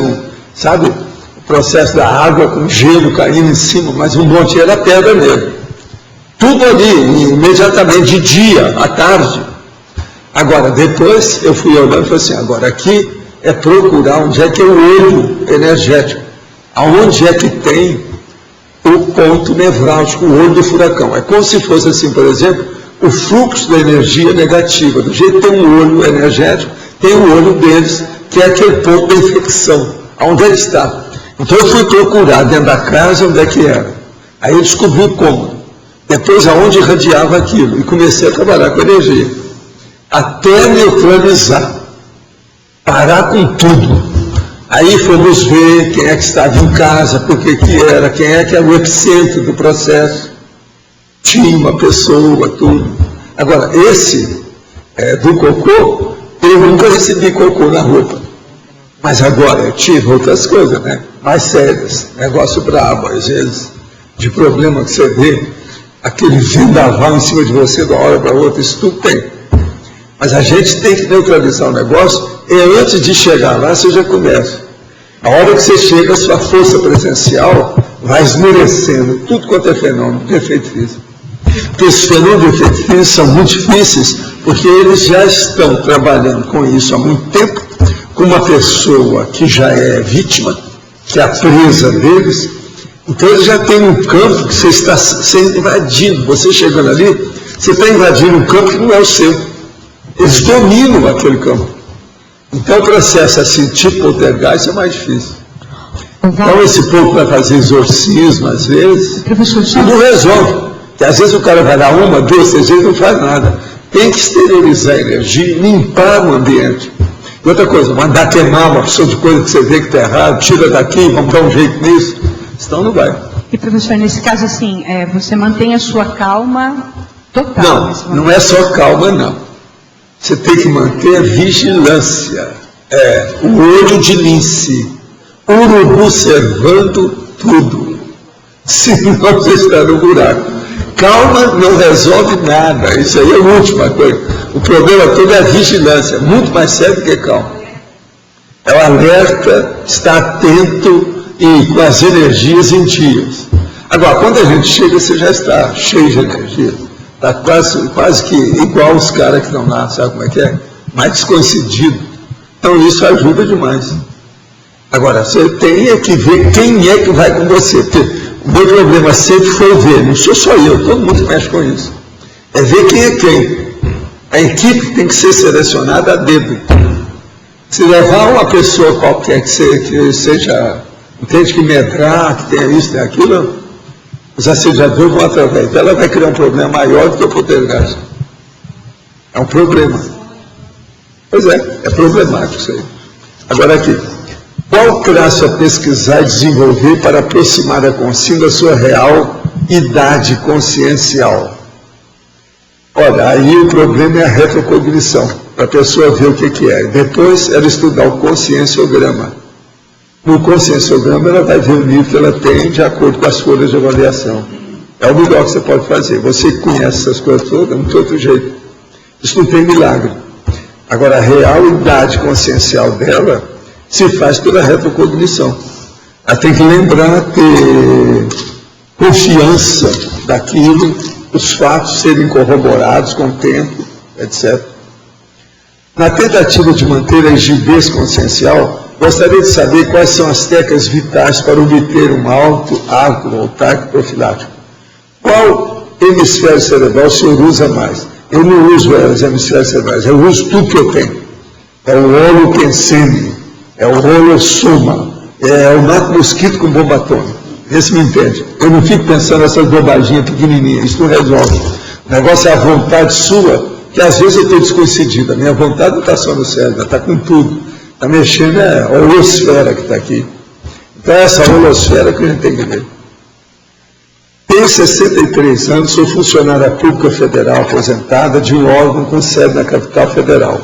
sabe, o processo da água com gelo caindo em cima, mas um monte era pedra mesmo. Tudo ali, imediatamente, de dia, à tarde. Agora, depois eu fui olhando e falei assim, agora aqui é procurar onde é que é o olho energético. Aonde é que tem o ponto nevrálgico, o olho do furacão. É como se fosse assim, por exemplo, o fluxo da energia negativa. Do jeito que tem um olho energético, tem o olho deles, que é aquele ponto da infecção. Aonde ele está. Então eu fui procurar dentro da casa onde é que era. Aí eu descobri o cômodo. Depois aonde irradiava aquilo. E comecei a trabalhar com energia. Até neutralizar. Parar com tudo. Aí fomos ver quem é que estava em casa, por que era, quem é que era o epicentro do processo. Tinha uma pessoa, tudo. Agora, esse do cocô, eu nunca recebi cocô na roupa. Mas agora eu tive outras coisas, né? Mais sérias, negócio brabo, às vezes, de problema que você vê, aquele vendaval em cima de você de uma hora para outra, isso tudo tem. Mas a gente tem que neutralizar o negócio e antes de chegar lá você já começa. A hora que você chega, a sua força presencial vai esmorecendo tudo quanto é fenômeno de efeito físico. Porque esses fenômenos de efeito físico são muito difíceis, porque eles já estão trabalhando com isso há muito tempo, com uma pessoa que já é vítima, que é a presa deles. Então ele já tem um campo que você está sendo invadido. Você chegando ali, você está invadindo um campo que não é o seu. Eles dominam aquele campo. Então o processo assim, tipo poltergeist, é mais difícil. Então esse povo vai fazer exorcismo, às vezes, e não resolve. Porque às vezes o cara vai dar uma, duas, três vezes e não faz nada. Tem que exteriorizar a energia, limpar o ambiente. E outra coisa, mandar queimar uma opção de coisa que você vê que está errado, tira daqui, vamos dar um jeito nisso. Senão não vai. E professor, nesse caso assim, você mantém a sua calma total? Não é só calma, não. Você tem que manter a vigilância. O olho de lince. Urubu observando tudo. Senão você está no buraco. Calma não resolve nada. Isso aí é a última coisa. O problema todo é a vigilância. Muito mais sério do que calma. É o alerta, estar atento e com as energias em dias. Agora, quando a gente chega, você já está cheio de energia. Está quase que igual os caras que estão lá, sabe como é que é? Mais descoincidido. Então isso ajuda demais. Agora, você tem que ver quem é que vai com você. Porque o meu problema sempre foi ver, não sou só eu, todo mundo mexe com isso. É ver quem é quem. A equipe tem que ser selecionada a dedo. Se levar uma pessoa qualquer que seja entende que medrar, que tem isso, tem aquilo, os assediadores vão através dela, vai criar um problema maior do que o poltergeist. É um problema. Pois é problemático isso aí. Agora aqui, qual traço a pesquisar e desenvolver para aproximar a consciência da sua real idade consciencial? Olha, aí o problema é a retrocognição, para a pessoa ver o que é. Depois ela estudar o conscienciograma. No conscienciograma ela vai ver o nível que ela tem de acordo com as folhas de avaliação. É o melhor que você pode fazer. Você que conhece essas coisas todas, não tem outro jeito. Isso não tem milagre. Agora, a real idade consciencial dela se faz pela retrocognição. Ela tem que lembrar, ter confiança daquilo, os fatos serem corroborados com o tempo, etc. Na tentativa de manter a rigidez consciencial, gostaria de saber quais são as técnicas vitais para obter um alto arco voltaico profilático. Qual hemisfério cerebral o senhor usa mais? Eu não uso os hemisférios cerebrais, eu uso tudo que eu tenho. É o holopensene, é o holosoma, é o mato mosquito com bomba atômica. Esse me entende. Eu não fico pensando nessas bobaginhas pequenininhas, isso não resolve. O negócio é a vontade sua, que às vezes eu estou descoincidido. A minha vontade não está só no cérebro, está com tudo. Está mexendo a holosfera que está aqui. Então é essa holosfera que a gente tem que ver. Tenho 63 anos, sou funcionária pública federal aposentada de um órgão com sede na capital federal.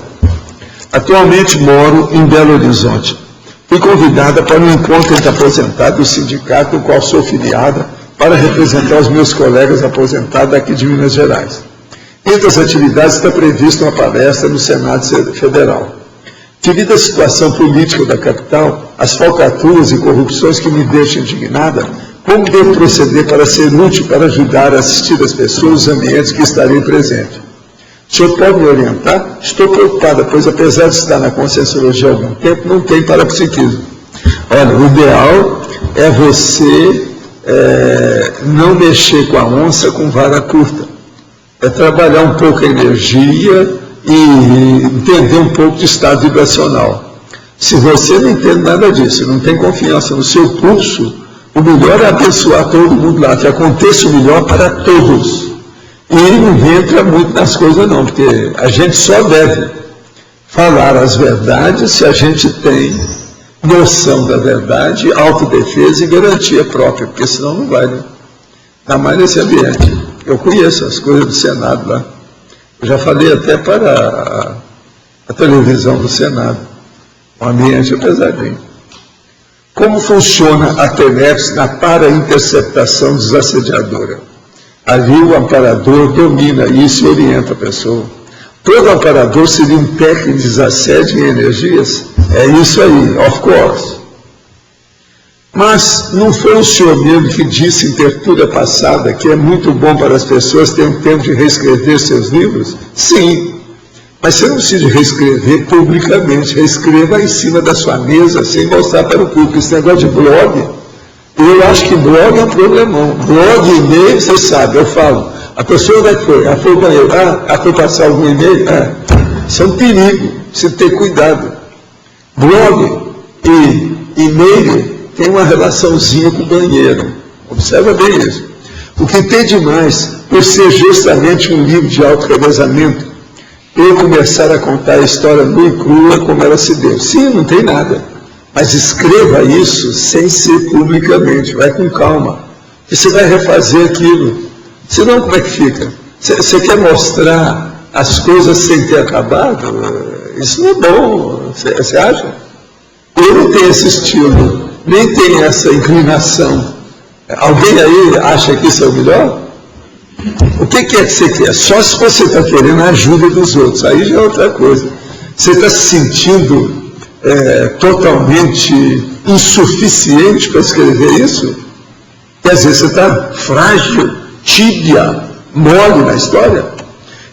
Atualmente moro em Belo Horizonte. Fui convidada para um encontro entre aposentados do sindicato ao qual sou filiada para representar os meus colegas aposentados aqui de Minas Gerais. Entre as atividades está prevista uma palestra no Senado Federal. Devido à situação política da capital, as falcatruas e corrupções que me deixam indignada, como devo proceder para ser útil para ajudar a assistir as pessoas nos ambientes que estarei presente? O senhor pode me orientar? Estou preocupada, pois apesar de estar na conscienciologia há algum tempo, não tem parapsiquismo. Olha, o ideal é você não mexer com a onça com vara curta. É trabalhar um pouco a energia e entender um pouco de estado vibracional. Se você não entende nada disso, não tem confiança no seu pulso, o melhor é abençoar todo mundo lá, que aconteça o melhor para todos. E não entra muito nas coisas não, porque a gente só deve falar as verdades se a gente tem noção da verdade, autodefesa e garantia própria, porque senão não vai, né? Ainda mais nesse ambiente. Eu conheço as coisas do Senado lá. Eu já falei até para a televisão do Senado. O ambiente é pesadinho. Como funciona a TENEPS na para-interceptação desassediadora? Ali o amparador domina isso e orienta a pessoa. Todo amparador seria um técnico de desassédio em energias? É isso aí, of course. Mas não foi o senhor mesmo que disse em tertúlia passada que é muito bom para as pessoas terem tempo de reescrever seus livros? Sim. Mas você não precisa reescrever publicamente, reescreva em cima da sua mesa, sem mostrar para o público. Esse negócio de blog, eu acho que blog é um problemão. Blog, e-mail, você sabe, eu falo, a pessoa vai foi, ela foi ao banheiro, ela foi passar algum e-mail, isso é um perigo, você tem que ter cuidado. Blog e e-mail tem uma relaçãozinha com o banheiro, observa bem isso. O que tem de mais, por ser justamente um livro de autorrevezamento, eu começar a contar a história nua e crua como ela se deu. Sim, não tem nada. Mas escreva isso sem ser publicamente. Vai com calma. E você vai refazer aquilo. Senão, como é que fica? Você quer mostrar as coisas sem ter acabado? Isso não é bom. Você acha? Eu não tenho esse estilo. Nem tenho essa inclinação. Alguém aí acha que isso é o melhor? O que é que você quer? Só se você está querendo a ajuda dos outros. Aí já é outra coisa. Você está se sentindo totalmente insuficiente para escrever isso? E às vezes você está frágil, tíbia, mole na história.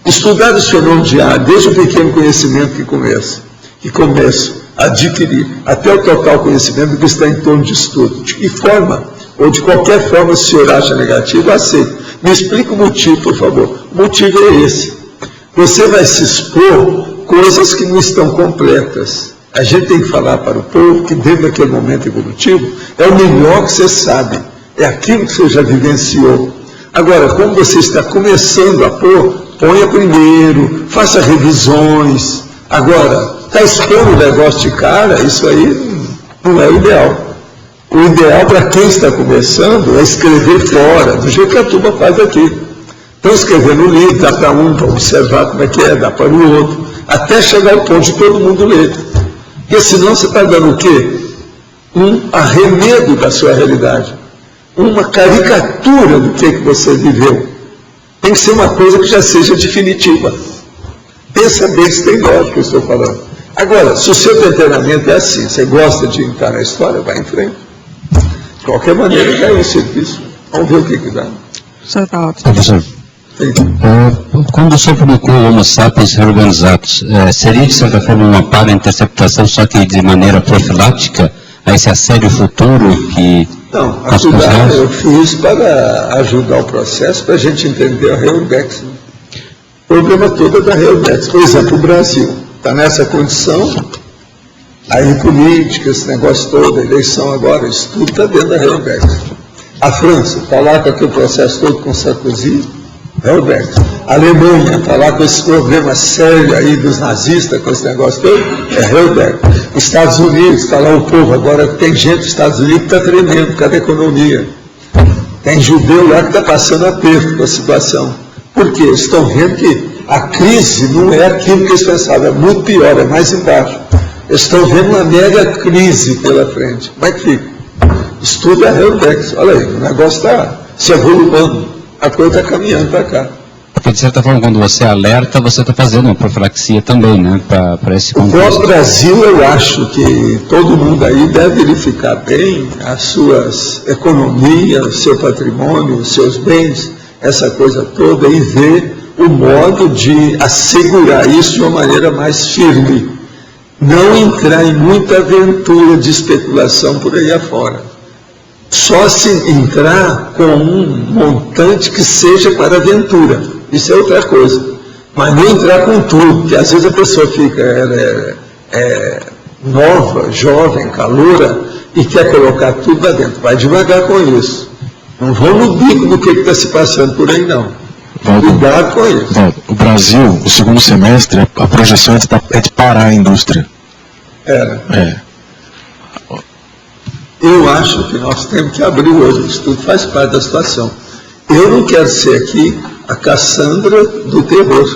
Estudar os fenômenos de ar, desde o pequeno conhecimento que começo a adquirir, até o total conhecimento que está em torno de estudo. De que forma, ou de qualquer forma, se o senhor acha negativo, aceito. Me explica o motivo, por favor. O motivo é esse. Você vai se expor coisas que não estão completas. A gente tem que falar para o povo que dentro daquele momento evolutivo é o melhor que você sabe. É aquilo que você já vivenciou. Agora, como você está começando a pôr, ponha primeiro, faça revisões. Agora, está expondo o negócio de cara, isso aí não é o ideal. O ideal para quem está começando é escrever fora, do jeito que a turma faz aqui. Então, escrever no livro, dá para um para observar como é que é, dá para o outro, até chegar ao ponto de todo mundo ler. Porque senão você está dando o quê? Um arremedo da sua realidade. Uma caricatura do que você viveu. Tem que ser uma coisa que já seja definitiva. Pensa bem se tem lógica que eu estou falando. Agora, se o seu temperamento é assim, você gosta de entrar na história, vai em frente. De qualquer maneira, caiu o serviço. Vamos ver o que dá. Professor, quando o senhor publicou Homo Sapiens Reorganizados, seria de certa forma uma para-interceptação, só que de maneira profilática, a esse assédio futuro que... Não, eu fiz para ajudar o processo, para a gente entender a Reordex. O problema todo é da Reordex. Por exemplo, o Brasil está nessa condição, aí política, esse negócio todo, a eleição agora, isso tudo está dentro da Reordex. A França está lá com aquele processo todo com Sarkozy, Reordex. A Alemanha está lá com esse problema sério aí dos nazistas, com esse negócio todo, é Reordex. Estados Unidos, está lá o povo, agora tem gente dos Estados Unidos que está tremendo por causa da economia. Tem judeu lá que está passando aperto com a situação. Por quê? Eles estão vendo que a crise não é aquilo que eles pensavam, é muito pior, é mais embaixo. Eles estão vendo uma mega crise pela frente. Como é que fica? Estuda a Reordex. Olha aí, o negócio está se evoluindo, a coisa está caminhando para cá. Porque, de certa forma, quando você alerta, você está fazendo uma profilaxia também, né, para esse contexto. No Brasil, eu acho que todo mundo aí deve verificar bem as suas economias, o seu patrimônio, os seus bens, essa coisa toda, e ver o modo de assegurar isso de uma maneira mais firme. Não entrar em muita aventura de especulação por aí afora. Só se entrar com um montante que seja para aventura. Isso é outra coisa. Mas não entrar com tudo, porque às vezes a pessoa fica nova, jovem, caloura, e quer colocar tudo lá dentro. Vai devagar com isso. Não vão no bico do que está se passando por aí, não. Cuidado com isso. O Brasil, o segundo semestre, a projeção é de parar a indústria. Eu acho que nós temos que abrir o olho. Isso tudo faz parte da situação. Eu não quero ser aqui a Cassandra do terror.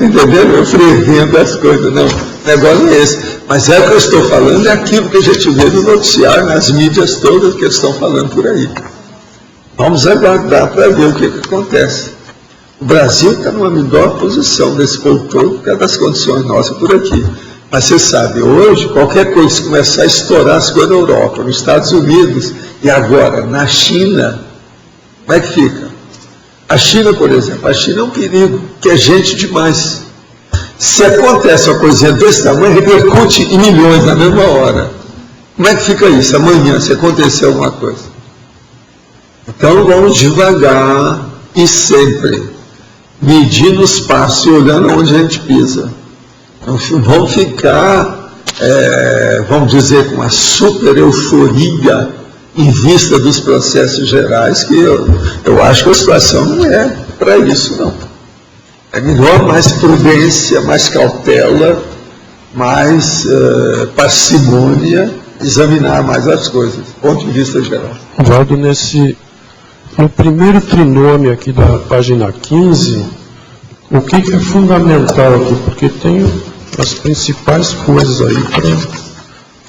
Entendeu? Eu prevendo as coisas. Não negócio é esse. Mas o que eu estou falando é aquilo que a gente vê no noticiário, nas mídias todas que eles estão falando por aí. Vamos aguardar para ver o que acontece. O Brasil está numa melhor posição desse povo todo, por causa das condições nossas por aqui. Mas você sabe, hoje, qualquer coisa que começar a estourar as coisas na Europa, nos Estados Unidos e agora na China, como é que fica? A China, por exemplo, a China é um perigo, que é gente demais. Se acontece uma coisinha desse tamanho, repercute em milhões na mesma hora. Como é que fica isso amanhã, se acontecer alguma coisa? Então vamos devagar e sempre, medindo os passos e olhando onde a gente pisa. Não vamos ficar, vamos dizer, com uma super euforia em vista dos processos gerais, que eu acho que a situação não é para isso, não. É melhor mais prudência, mais cautela, mais parcimônia, examinar mais as coisas, do ponto de vista geral. Valdo, no primeiro trinômio aqui da página 15, o que é fundamental aqui? Porque tem as principais coisas aí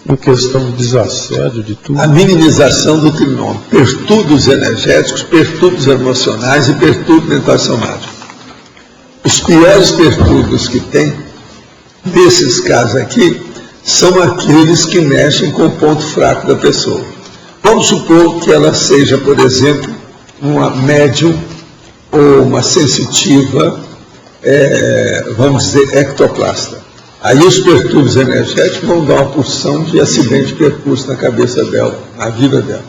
em questão de desassédio, de tudo. A minimização do trinômio, perturbos energéticos, perturbos emocionais e perturbos mentais somáticos. Os piores perturbos que tem, desses casos aqui, são aqueles que mexem com o ponto fraco da pessoa. Vamos supor que ela seja, por exemplo, uma médium ou uma sensitiva, vamos dizer, ectoplasta. Aí os perturbos energéticos vão dar uma porção de acidente de percurso na cabeça dela, na vida dela.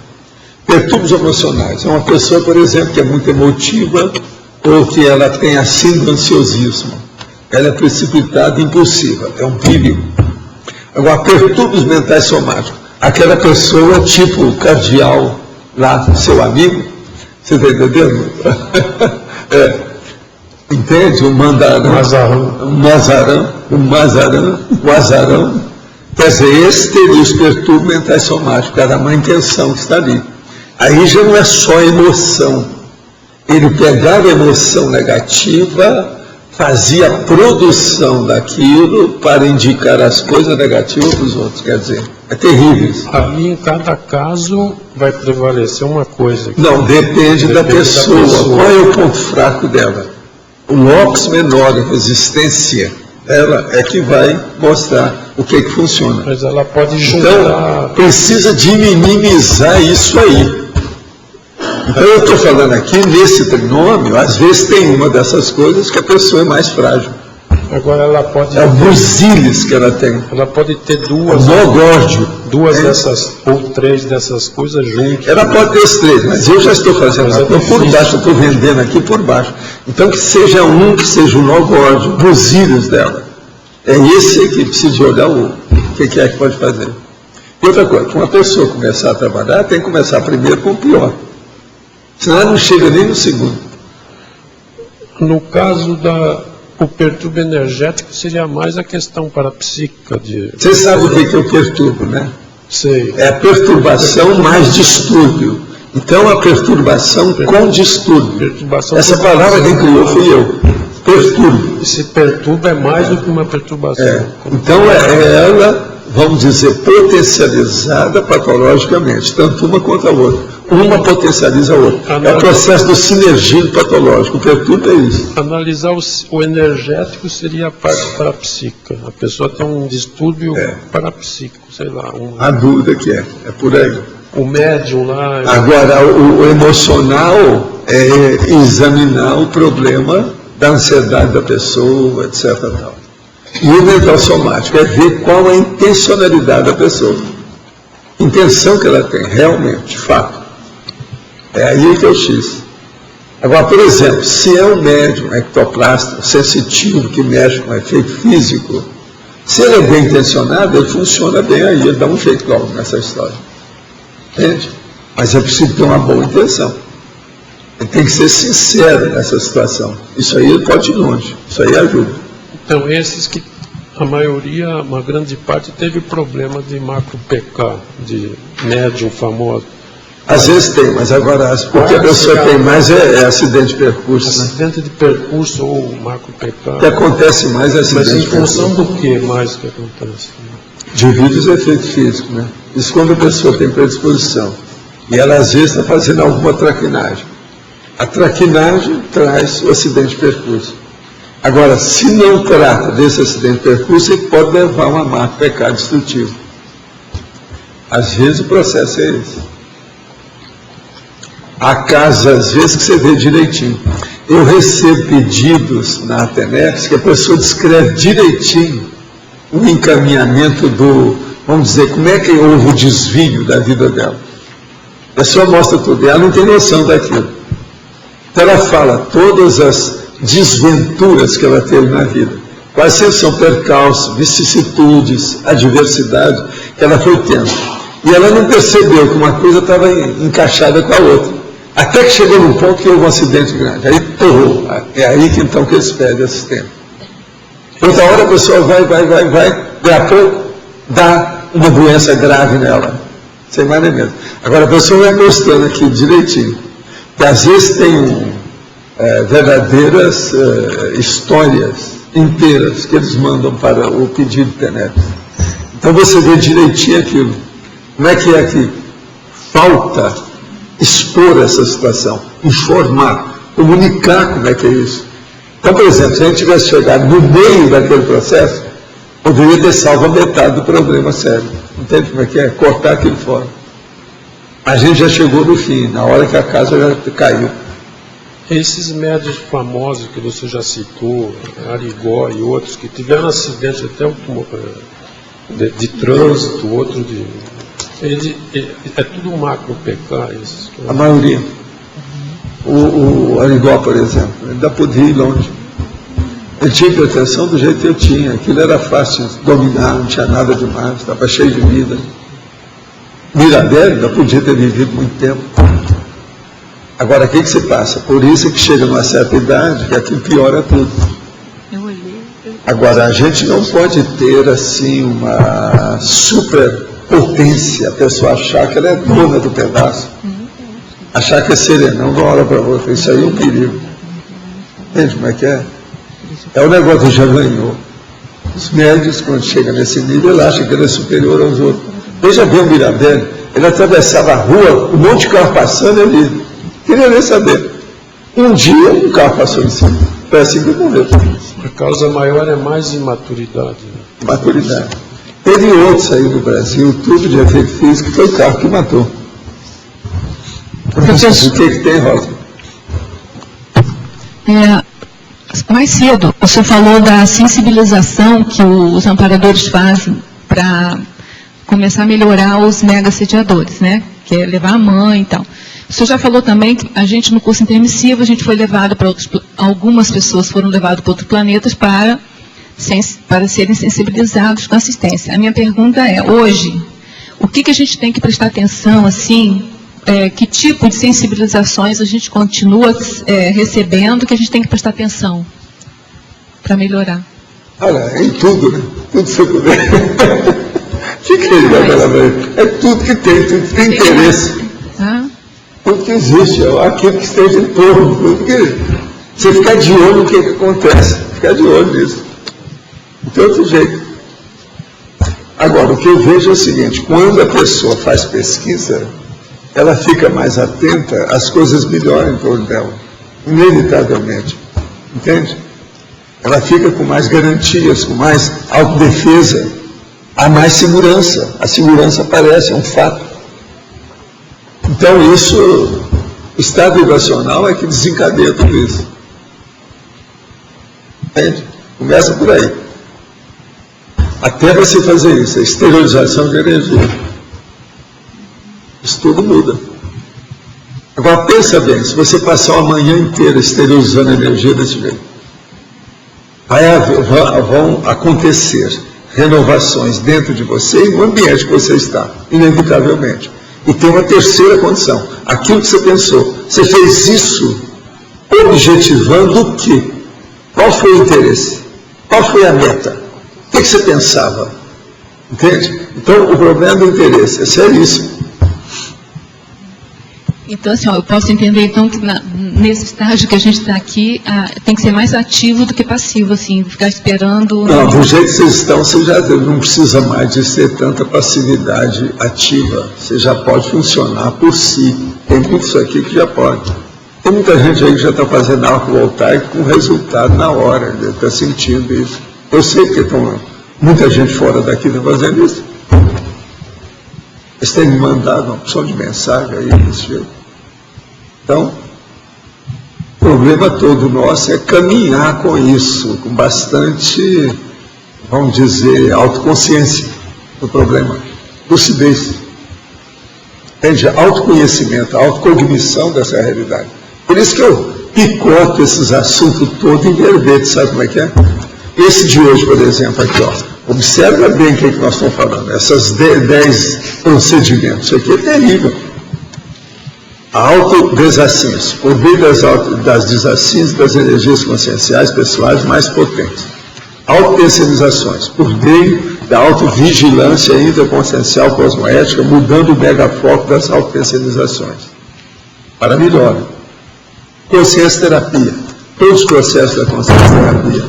Perturbos emocionais. É uma pessoa, por exemplo, que é muito emotiva ou que ela tem a síndrome do ansiosismo. Ela é precipitada e impulsiva. É um perigo. Agora, perturbos mentais somáticos. Aquela pessoa tipo cardeal lá, seu amigo, você está entendendo? Entende? O azarão. Quer dizer, esse teria os perturbos mentais somáticos, cada má intenção que está ali. Aí já não é só emoção. Ele pegava a emoção negativa, fazia a produção daquilo para indicar as coisas negativas para os outros. Quer dizer, é terrível isso. Ali em cada caso vai prevalecer uma coisa. Não, depende da pessoa. Qual é o ponto fraco dela? O locus menor, a resistência, ela é que vai mostrar o que funciona. Mas ela pode juntar... Então, precisa de minimizar isso aí. Então, eu estou falando aqui, nesse trinômio, às vezes tem uma dessas coisas que a pessoa é mais frágil. Agora ela pode... É o busilis que ela tem. Ela pode ter duas dessas, ou três dessas coisas juntas. Ela pode ter as três, mas eu já estou fazendo por baixo, eu estou vendendo aqui por baixo. Então que seja que seja o logóide, o busilis dela. É esse aí que precisa de olhar o que é que pode fazer. E outra coisa, para uma pessoa começar a trabalhar, tem que começar primeiro com o pior. Senão ela não chega nem no segundo. No caso o perturbo energético seria mais a questão parapsíquica de... Você sabe o que é o perturbo, né? Sei. É a perturbação mais distúrbio. Então, a perturbação com distúrbio. Essa palavra quem criou fui eu. Perturbo. Esse perturbo é mais do que uma perturbação. Então, ela, vamos dizer, potencializada patologicamente, tanto uma quanto a outra. Uma potencializa a outra. É o processo do sinergismo patológico. O perturbo é isso. Analisar o energético seria a parte parapsíquica. A pessoa tem um distúrbio parapsíquico, sei lá. A dúvida que é por aí. O médium lá... Agora, o emocional é examinar o problema da ansiedade da pessoa, etc. Tal. E o mental somático é ver qual é a intencionalidade da pessoa. Intenção que ela tem, realmente, de fato. É aí que é o X. Agora, por exemplo, se é um médium ectoplasta, sensitivo, que mexe com efeito físico, se ele é bem intencionado, ele funciona bem aí, ele dá um jeito logo nessa história. Entende? Mas é preciso ter uma boa intenção. Ele tem que ser sincero nessa situação. Isso aí ele pode ir longe. Isso aí ajuda. Então, esses que a maioria, uma grande parte, teve problema de macro PK, de médium famoso. Às vezes tem, mas agora o que a pessoa tem mais é acidente de percurso. Né? Acidente de percurso ou macropecado. O que acontece mais é acidente de percurso. Mas em função do que mais que acontece? Divide os efeitos físicos, né? Isso quando a pessoa tem predisposição. E ela às vezes está fazendo alguma traquinagem. A traquinagem traz o acidente de percurso. Agora, se não trata desse acidente de percurso, ele pode levar a uma macropecado destrutivo. Às vezes o processo é esse. Há casos, às vezes, que você vê direitinho. Eu recebo pedidos na Atenex que a pessoa descreve direitinho o encaminhamento do, vamos dizer, como é que houve o desvio da vida dela. A pessoa mostra tudo, e ela não tem noção daquilo. Então ela fala todas as desventuras que ela teve na vida. Quais sempre são percalços, vicissitudes, adversidades que ela foi tendo. E ela não percebeu que uma coisa estava encaixada com a outra. Até que chegou num ponto que houve um acidente grande. Aí torrou. É aí que então que eles pedem assistência. Outra hora a pessoa vai, daí a pouco dá uma doença grave nela. Sem mais nem menos. Agora a pessoa vai mostrando aqui direitinho. Que às vezes tem verdadeiras histórias inteiras que eles mandam para o pedido de TENEP. Então você vê direitinho aquilo. Como é que falta expor essa situação, informar, comunicar como é que é isso. Então, por exemplo, se a gente tivesse chegado no meio daquele processo, poderia ter salvo a metade do problema sério. Entende como é que é? Cortar aquilo fora. A gente já chegou no fim, na hora que a casa já caiu. Esses médios famosos que você já citou, Arigó e outros, que tiveram acidente até de trânsito, outro de... é tudo macro-PK? A maioria. O Arigó, por exemplo, ele ainda podia ir longe. Ele tinha hipertensão do jeito que eu tinha. Aquilo era fácil de dominar, não tinha nada demais, estava cheio de vida. Mirabel ainda podia ter vivido muito tempo. Agora, o que se passa? Por isso é que chega numa certa idade que aquilo piora tudo. Agora, a gente não pode ter, assim, uma superpotência, a pessoa achar que ela é dona do pedaço. Achar que é serenão de uma hora para outra. Isso aí é um perigo. Entende como é que é? É o negócio que já ganhou. Os médios, quando chegam nesse nível, ele acha que ele é superior aos outros. Veja bem o Mirabel, ele atravessava a rua, um monte de carro passando, ele queria nem saber. Um dia, um carro passou em cima. Foi assim que ele morreu. A causa maior é mais imaturidade. Né? Maturidade. Teve outros aí no Brasil, tudo de efeito físico, foi o carro que matou. O que tem, Rosa? Mais cedo, você falou da sensibilização que os amparadores fazem para começar a melhorar os mega-sediadores, né? Que é levar a mãe e tal. Você já falou também que a gente, no curso intermissivo, a gente foi levado para outros... Algumas pessoas foram levadas para outros planetas para serem sensibilizados com assistência. A minha pergunta é, hoje, o que a gente tem que prestar atenção, assim... que tipo de sensibilizações a gente continua recebendo que a gente tem que prestar atenção para melhorar? Olha, em tudo, né? Tudo que você puder. O que é isso, palavra? É tudo que tem interesse. Tudo que existe, aquilo que esteja em torno, tudo que... Você ficar de olho no que acontece, ficar de olho nisso. Não tem outro jeito. Agora, o que eu vejo é o seguinte, quando a pessoa faz pesquisa, ela fica mais atenta, as coisas melhoram em torno dela, inevitavelmente. Entende? Ela fica com mais garantias, com mais autodefesa, há mais segurança. A segurança aparece, é um fato. Então, isso, o estado vibracional é que desencadeia tudo isso. Entende? Começa por aí. Até você fazer isso, a esterilização de energia. Isso tudo muda. Agora pensa bem, se você passar uma manhã inteira esterilizando a energia desse jeito, vão acontecer renovações dentro de você e no ambiente que você está, inevitavelmente. E tem uma terceira condição, aquilo que você pensou, você fez isso objetivando o quê? Qual foi o interesse? Qual foi a meta? O que você pensava? Entende? Então o problema do interesse é seríssimo. Então, assim, ó, eu posso entender, então, que nesse estágio que a gente está aqui, tem que ser mais ativo do que passivo, assim, ficar esperando... Não, do jeito que vocês estão, você já não precisa mais de ter tanta passividade ativa. Você já pode funcionar por si. Tem muitos aqui que já pode. Tem muita gente aí que já está fazendo algo voltaico com resultado na hora, está sentindo isso. Eu sei que tem muita gente fora daqui está fazendo isso. Eles têm me mandado uma opção de mensagem aí desse jeito. Então, o problema todo nosso é caminhar com isso, com bastante, vamos dizer, autoconsciência do problema, lucidez. Entende? Autoconhecimento, autocognição dessa realidade. Por isso que eu picoto esses assuntos todos em verbete, sabe como é que é? Esse de hoje, por exemplo, aqui, ó. Observa bem o que nós estamos falando. Essas 10 procedimentos. Isso aqui é terrível. Autodesassins. Por meio das desassins das energias conscienciais pessoais mais potentes. Autoterceirizações. Por meio da autovigilância interconsciencial cosmoética, mudando o megafoco das autoterceirizações. Para melhor. Consciência terapia. Todos os processos da consciência terapia.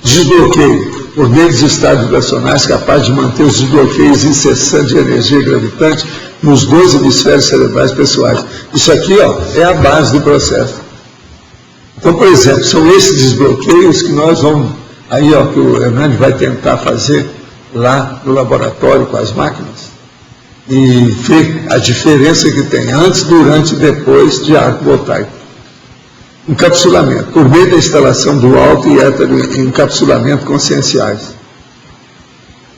Desbloqueio. Por meio dos estados vibracionais capazes de manter os desbloqueios incessantes de energia gravitante nos 2 hemisférios cerebrais pessoais. Isso aqui, ó, é a base do processo. Então, por exemplo, são esses desbloqueios que nós vamos, aí, ó, que o Hernani vai tentar fazer lá no laboratório com as máquinas e ver a diferença que tem antes, durante e depois de arco voltaico. Encapsulamento, por meio da instalação do alto e hétero encapsulamento conscienciais.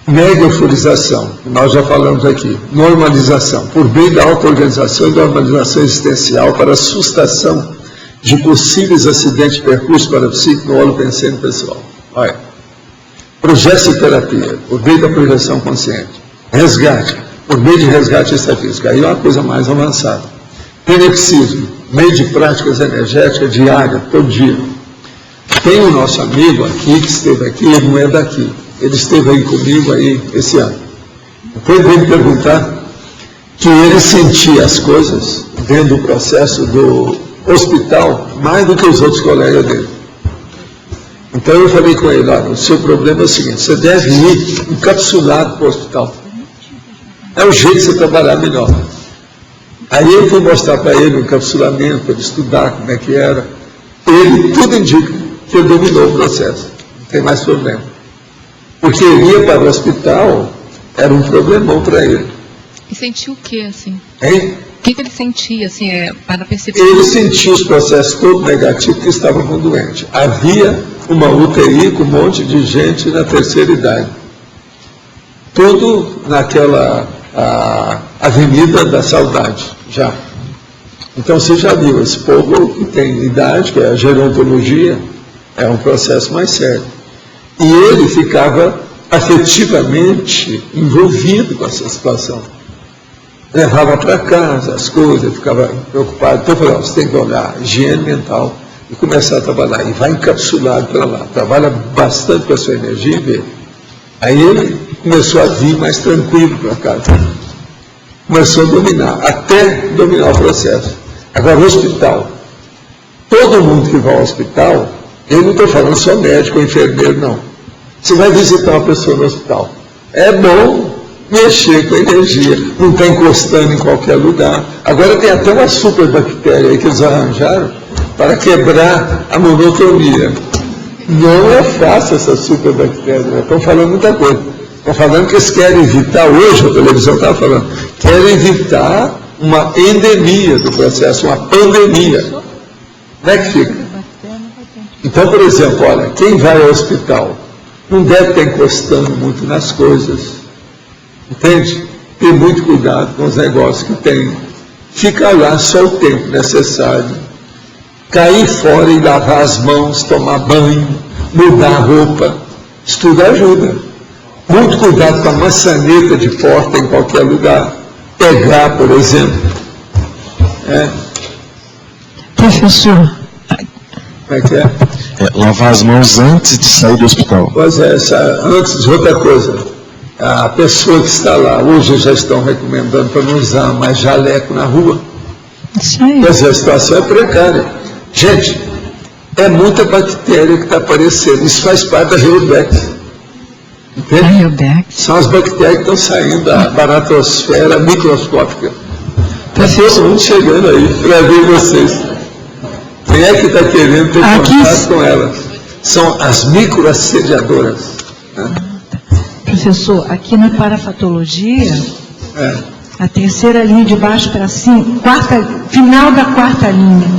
Mega euforização, nós já falamos aqui. Normalização, por meio da auto-organização e normalização existencial para a sustação de possíveis acidentes de percurso para o psíquico no holopensene pessoal. Olha. Progessoterapia, por meio da projeção consciente. Resgate, por meio de resgate extrafísico. Aí é uma coisa mais avançada. Tenepsismo, meio de práticas energéticas diárias, todo dia. Tem o nosso amigo aqui, que esteve aqui, ele não é daqui. Ele esteve aí comigo aí esse ano. Depois veio me perguntar que ele sentia as coisas dentro do processo do hospital mais do que os outros colegas dele. Então eu falei com ele, olha, o seu problema é o seguinte, você deve ir encapsulado para o hospital. É o jeito de você trabalhar melhor. Aí eu fui mostrar para ele o encapsulamento, para ele estudar como é que era. Ele, tudo indica que ele dominou o processo. Não tem mais problema. Porque ele ia para o hospital, era um problemão para ele. E sentiu o que, assim? Hein? O que ele sentia, assim, para perceber? Ele sentia os processos todos negativos que estavam com o doente. Havia uma UTI com um monte de gente na terceira idade. Tudo naquela Avenida da Saudade, já. Então você já viu, esse povo que tem idade, que é a gerontologia, é um processo mais sério. E ele ficava afetivamente envolvido com essa situação. Levava para casa as coisas, ficava preocupado. Então eu falei, você tem que olhar higiene mental e começar a trabalhar. E vai encapsulado para lá. Trabalha bastante com a sua energia e vê. Aí ele começou a vir mais tranquilo para casa. Começou a dominar, até dominar o processo. Agora, o hospital. Todo mundo que vai ao hospital, eu não estou falando só médico ou enfermeiro, não. Você vai visitar uma pessoa no hospital. É bom mexer com a energia, não está encostando em qualquer lugar. Agora tem até uma superbactéria aí que eles arranjaram para quebrar a monotonia. Não é fácil essa superbactéria, estão falando muita coisa. Estão falando que eles querem evitar, hoje a televisão estava falando, querem evitar uma endemia do processo, uma pandemia. Como é que fica? Então, por exemplo, olha, quem vai ao hospital não deve estar encostando muito nas coisas. Entende? Ter muito cuidado com os negócios que tem. Ficar lá só o tempo necessário. Cair fora e lavar as mãos, tomar banho, mudar a roupa. Isso tudo ajuda. Muito cuidado com a maçaneta de porta em qualquer lugar. Pegar, por exemplo. Professor. Como é que é? Lavar as mãos antes de sair do hospital. Pois é, antes de outra coisa. A pessoa que está lá, hoje já estão recomendando para não usar mais jaleco na rua. Isso aí. Mas a situação é precária. Gente, é muita bactéria que está aparecendo. Isso faz parte da Reodex. Entende? São as bactérias que estão saindo da baratosfera microscópica. Está todo mundo chegando aí para ver vocês. Quem é que está querendo ter contato com elas? São as microassediadoras. Né? Professor, aqui na parafatologia, a terceira linha de baixo para cima, final da quarta linha,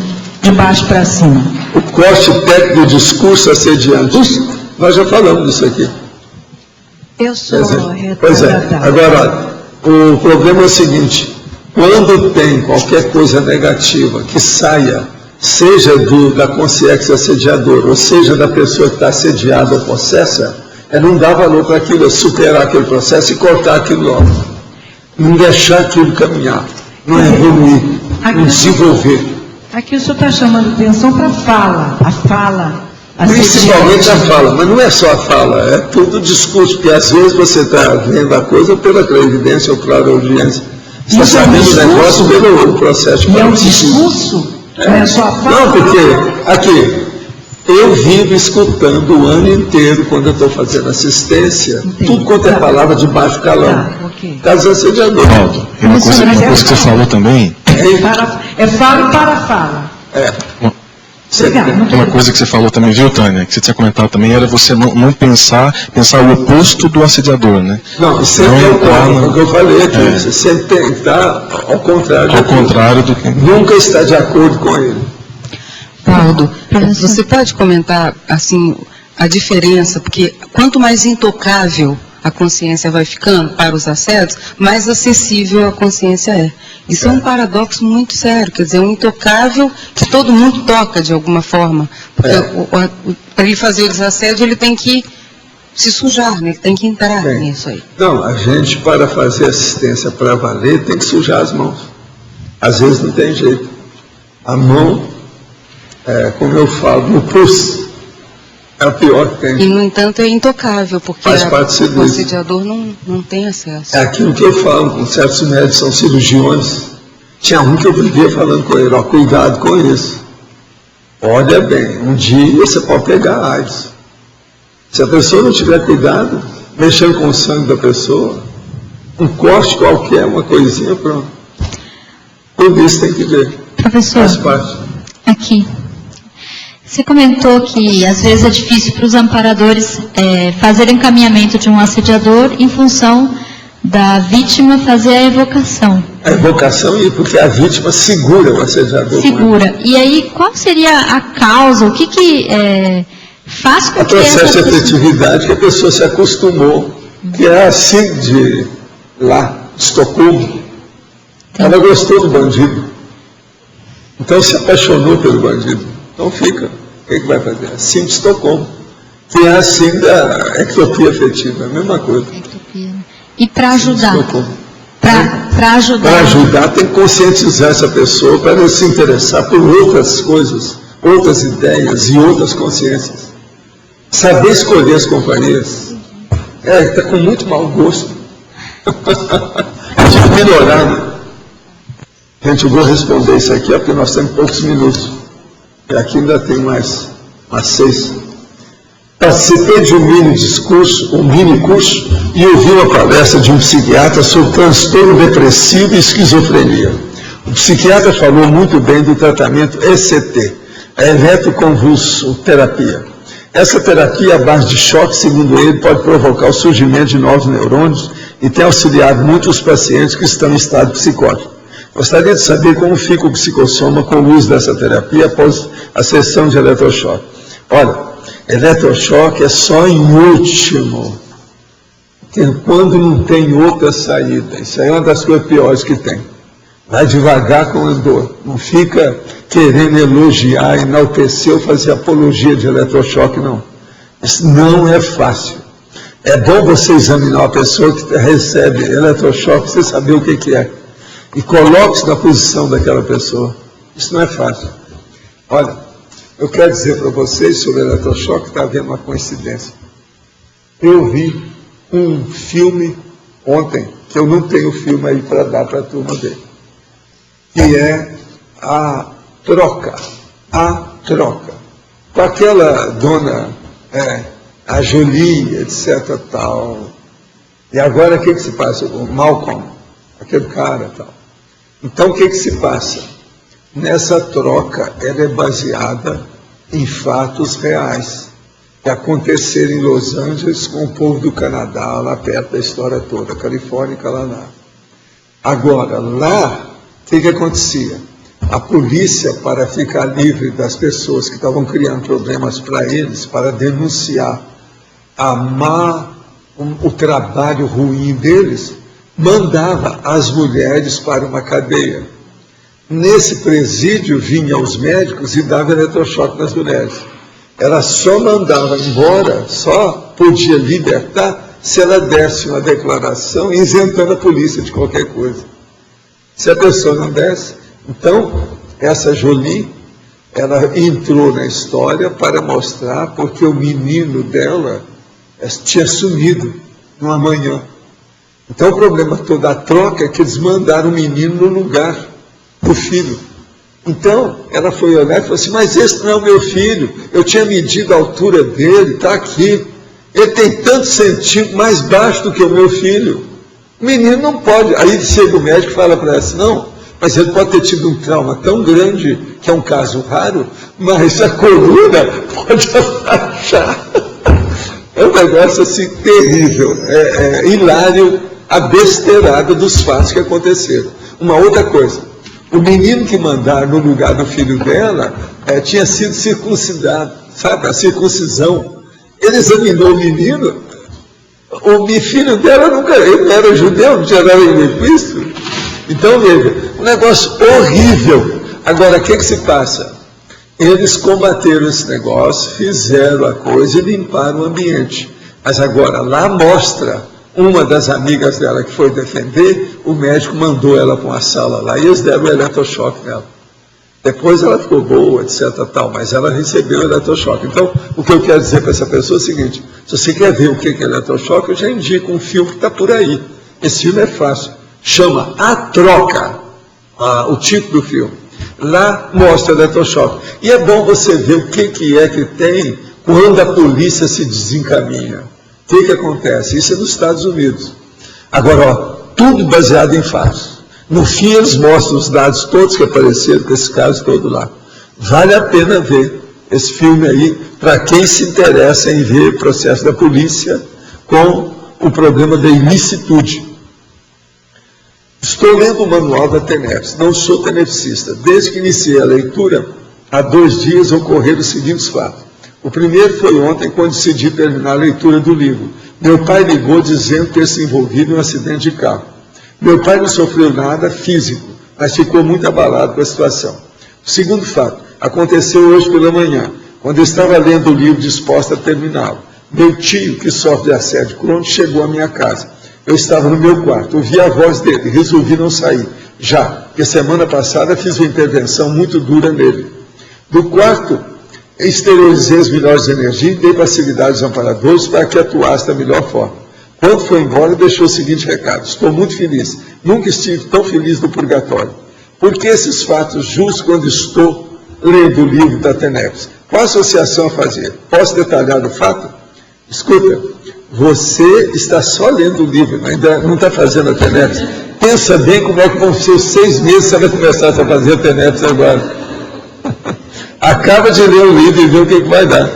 de baixo para cima. O corte técnico do discurso assediante. Nós já falamos disso aqui. Eu sou retardada. Pois é. Agora, o problema é o seguinte: quando tem qualquer coisa negativa que saia, seja da consciência assediadora, ou seja da pessoa que está assediada ou possessa, é não dar valor para aquilo, é superar aquele processo e cortar aquilo logo. Não deixar aquilo caminhar, não evoluir, não desenvolver. Aqui o senhor está chamando atenção para a fala. Principalmente a fala, mas não é só a fala, é tudo discurso, porque às vezes você está vendo a coisa pela clarividência ou pela audiência. Você está sabendo o negócio pelo processo de é um discurso? Não é só a fala? Não, porque, aqui, eu vivo escutando o ano inteiro, quando eu estou fazendo assistência, tudo quanto é palavra de baixo calão. Caso assediador. Ronaldo, e uma coisa que você falou também... É fala e para fala. Uma coisa que você falou também, viu, Tânia, que você tinha comentado também, era você não pensar o oposto do assediador, né? Não, isso é o que eu falei aqui. Você sempre tem que estar ao contrário. Ao contrário do que... Nunca está de acordo com ele. Valdo, você pode comentar, assim, a diferença, porque quanto mais intocável a consciência vai ficando para os assédios, mais acessível a consciência é. Isso é um paradoxo muito sério, quer dizer, um intocável que todo mundo toca de alguma forma. Porque para ele fazer o desassédio, ele tem que se sujar, né? Ele tem que entrar nisso aí. Não, a gente, para fazer assistência para valer, tem que sujar as mãos. Às vezes não tem jeito. A mão, como eu falo, no pulso, é o pior que tem. E, no entanto, é intocável, porque o assediador não tem acesso. É aquilo que eu falo com certos médicos, são cirurgiões. Tinha um que eu vivia falando com ele, cuidado com isso. Olha bem, um dia você pode pegar AIDS. Se a pessoa não tiver cuidado, mexendo com o sangue da pessoa, um corte qualquer, uma coisinha, pronto. Tudo isso tem que ver. Professor, faz parte. Aqui. Você comentou que às vezes é difícil para os amparadores fazer encaminhamento de um assediador em função da vítima fazer a evocação. A evocação, porque a vítima segura o assediador. Segura. E aí, qual seria a causa? O que faz com que essa processo de afetividade que a pessoa se acostumou, que é assim de Estocolmo. Ela gostou do bandido. Então se apaixonou pelo bandido. Então fica. O que vai fazer? Assim de Estocolmo. Que é assim da ectopia afetiva. É a mesma coisa. E para ajudar? Para ajudar. Para ajudar, tem que conscientizar essa pessoa para ela se interessar por outras coisas, outras ideias e outras consciências. Saber escolher as companhias. Está com muito mau gosto. Tinha melhorado. Gente, eu vou responder isso aqui, porque nós temos poucos minutos. E aqui ainda tem mais 6. Participei de um mini curso, e ouvi uma palestra de um psiquiatra sobre transtorno depressivo e esquizofrenia. O psiquiatra falou muito bem do tratamento ECT, a eletroconvulsoterapia. Essa terapia, à base de choque, segundo ele, pode provocar o surgimento de novos neurônios e tem auxiliado muitos pacientes que estão em estado psicótico. Gostaria de saber como fica o psicossoma com o uso dessa terapia após a sessão de eletrochoque. Olha, eletrochoque é só em último, quando não tem outra saída. Isso aí é uma das coisas piores que tem. Vai devagar com a dor. Não fica querendo elogiar, enaltecer ou fazer apologia de eletrochoque, não. Isso não é fácil. É bom você examinar a pessoa que recebe eletrochoque, você saber o que é. E coloque-se na posição daquela pessoa. Isso não é fácil. Olha, eu quero dizer para vocês sobre o eletrochoque, está havendo uma coincidência. Eu vi um filme ontem, que eu não tenho filme aí para dar para a turma dele, que é a troca. Com aquela dona, a Jolie, etc. tal. E agora o que se passa? O Malcolm, aquele cara tal. Então o que se passa? Nessa troca, ela é baseada em fatos reais que aconteceram em Los Angeles com o povo do Canadá, lá perto da história toda, Califórnia e Canadá. Agora, lá, o que acontecia? A polícia, para ficar livre das pessoas que estavam criando problemas para eles, para denunciar o trabalho ruim deles, mandava as mulheres para uma cadeia. Nesse presídio vinham os médicos e davam eletrochoque nas mulheres. Ela só mandava embora, só podia libertar se ela desse uma declaração isentando a polícia de qualquer coisa. Se a pessoa não desse, então essa Jolie, ela entrou na história para mostrar porque o menino dela tinha sumido numa manhã. Então o problema todo da troca é que eles mandaram o menino no lugar do filho. Então, ela foi olhar e falou assim, mas esse não é o meu filho, eu tinha medido a altura dele, está aqui, ele tem tantos centímetros mais baixo do que o meu filho. O menino não pode. Aí chega o médico e fala para ela assim, não, mas ele pode ter tido um trauma tão grande, que é um caso raro, mas a coluna pode achar. É um negócio assim terrível, hilário, a besteirada dos fatos que aconteceram. Uma outra coisa, o menino que mandaram no lugar do filho dela tinha sido circuncidado, sabe, a circuncisão. Ele examinou o menino, o filho dela ele não era judeu, não tinha nada a ver com isso. Então, veja, um negócio horrível. Agora, o que se passa? Eles combateram esse negócio, fizeram a coisa e limparam o ambiente. Mas agora, lá mostra, uma das amigas dela que foi defender, o médico mandou ela para uma sala lá e eles deram o eletrochoque nela. Depois ela ficou boa, etc. tal, mas ela recebeu o eletrochoque. Então, o que eu quero dizer para essa pessoa é o seguinte, se você quer ver o que é eletrochoque, eu já indico um filme que está por aí. Esse filme é fácil. Chama A Troca, o título do filme. Lá mostra o eletrochoque. E é bom você ver o que é que tem quando a polícia se desencaminha. O que acontece? Isso é nos Estados Unidos. Agora, tudo baseado em fatos. No fim, eles mostram os dados todos que apareceram com esse caso todo lá. Vale a pena ver esse filme aí, para quem se interessa em ver o processo da polícia com o problema da ilicitude. Estou lendo o manual da TENEPS, não sou tenepsista. Desde que iniciei a leitura, há 2 dias ocorreram os seguintes fatos. O primeiro foi ontem, quando decidi terminar a leitura do livro. Meu pai ligou dizendo ter se envolvido em um acidente de carro. Meu pai não sofreu nada físico, mas ficou muito abalado com a situação. O segundo fato aconteceu hoje pela manhã, quando eu estava lendo o livro disposto a terminá-lo. Meu tio, que sofre de assédio crônico, chegou à minha casa. Eu estava no meu quarto, ouvi a voz dele, resolvi não sair. Já, porque semana passada fiz uma intervenção muito dura nele. Do quarto, exteriorizei as melhores energias e dei facilidades aos amparadores para que atuasse da melhor forma. Quando foi embora, deixou o seguinte recado: estou muito feliz, nunca estive tão feliz no purgatório. Por que esses fatos justo quando estou lendo o livro da TENEPS? Qual associação a fazer? Posso detalhar o fato? Escuta, você está só lendo o livro, ainda não está fazendo a TENEPS. Pensa bem como é que vão ser os 6 meses que você vai começar a fazer a TENEPS agora. Acaba de ler o livro e ver o que vai dar.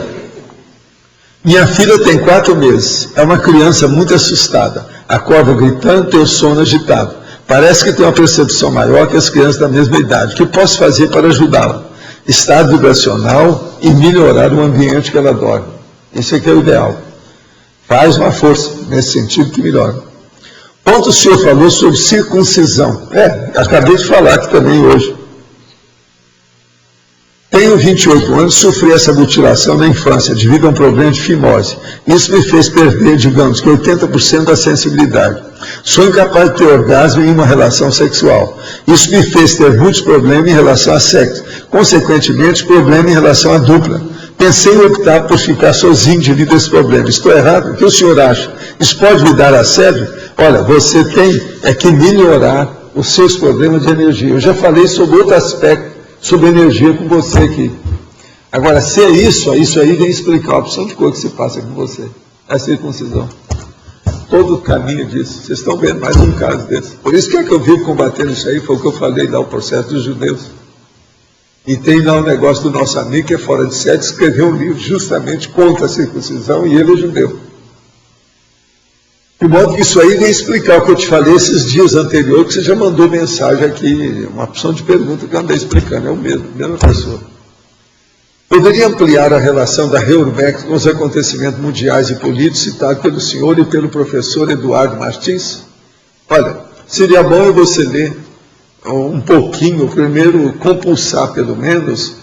Minha filha tem 4 meses. É uma criança muito assustada. Acorda gritando, tem o sono agitado. Parece que tem uma percepção maior que as crianças da mesma idade. O que posso fazer para ajudá-la? Estado vibracional e melhorar o ambiente que ela dorme. Esse aqui é o ideal. Faz uma força nesse sentido que melhora. Ontem o senhor falou sobre circuncisão. Acabei de falar aqui também hoje. Tenho 28 anos, sofri essa mutilação na infância devido a um problema de fimose. Isso me fez perder, digamos, que 80% da sensibilidade. Sou incapaz de ter orgasmo em uma relação sexual. Isso me fez ter muitos problemas em relação a sexo. Consequentemente, problema em relação à dupla. Pensei em optar por ficar sozinho devido a esse problema. Estou errado? O que o senhor acha? Isso pode me dar assédio? Olha, você tem que melhorar os seus problemas de energia. Eu já falei sobre outro aspecto, sobre energia com você aqui. Agora, se é isso aí vem explicar a opção de cor que se passa com você. A circuncisão. Todo o caminho disso. Vocês estão vendo mais um caso desse. Por isso que é que eu vivo combatendo isso aí, foi o que eu falei lá, o processo dos judeus. E tem lá um negócio do nosso amigo que é fora de série, escreveu um livro justamente contra a circuncisão e ele é judeu. De modo que isso aí vem explicar o que eu te falei esses dias anteriores, que você já mandou mensagem aqui, uma opção de pergunta que eu andei explicando, é o mesmo, a mesma pessoa. Poderia ampliar a relação da Reurbeck com os acontecimentos mundiais e políticos citados pelo senhor e pelo professor Eduardo Martins? Olha, seria bom você ler um pouquinho, primeiro compulsar pelo menos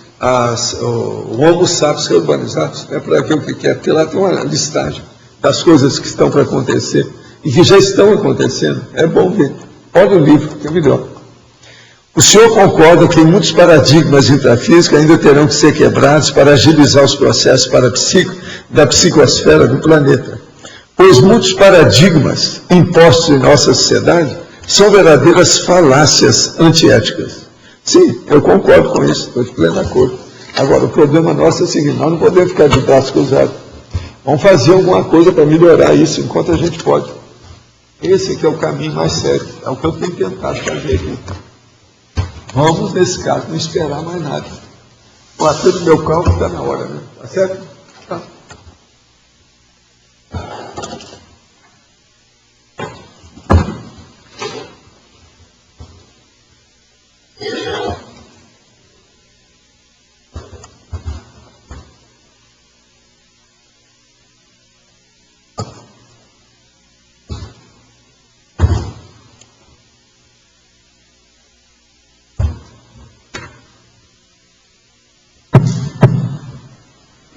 o Homo sapiens Reurbanizados, né, para ver o que é, porque lá tem uma listagem das coisas que estão para acontecer e que já estão acontecendo. É bom ver. Olha o livro, que é melhor. O senhor concorda que muitos paradigmas intrafísicos ainda terão que ser quebrados para agilizar os processos da psicosfera do planeta, pois muitos paradigmas impostos em nossa sociedade são verdadeiras falácias antiéticas. Sim, eu concordo com isso, estou de pleno acordo. Agora, o problema nosso é o seguinte, nós não podemos ficar de braços cruzados. Vamos fazer alguma coisa para melhorar isso enquanto a gente pode. Esse aqui é o caminho mais sério, é o que eu tenho tentado fazer aqui. Vamos, nesse caso, não esperar mais nada. O bater do meu carro está na hora, né? Tá certo? Tá.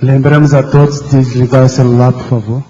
Lembramos a todos de desligar o celular, por favor.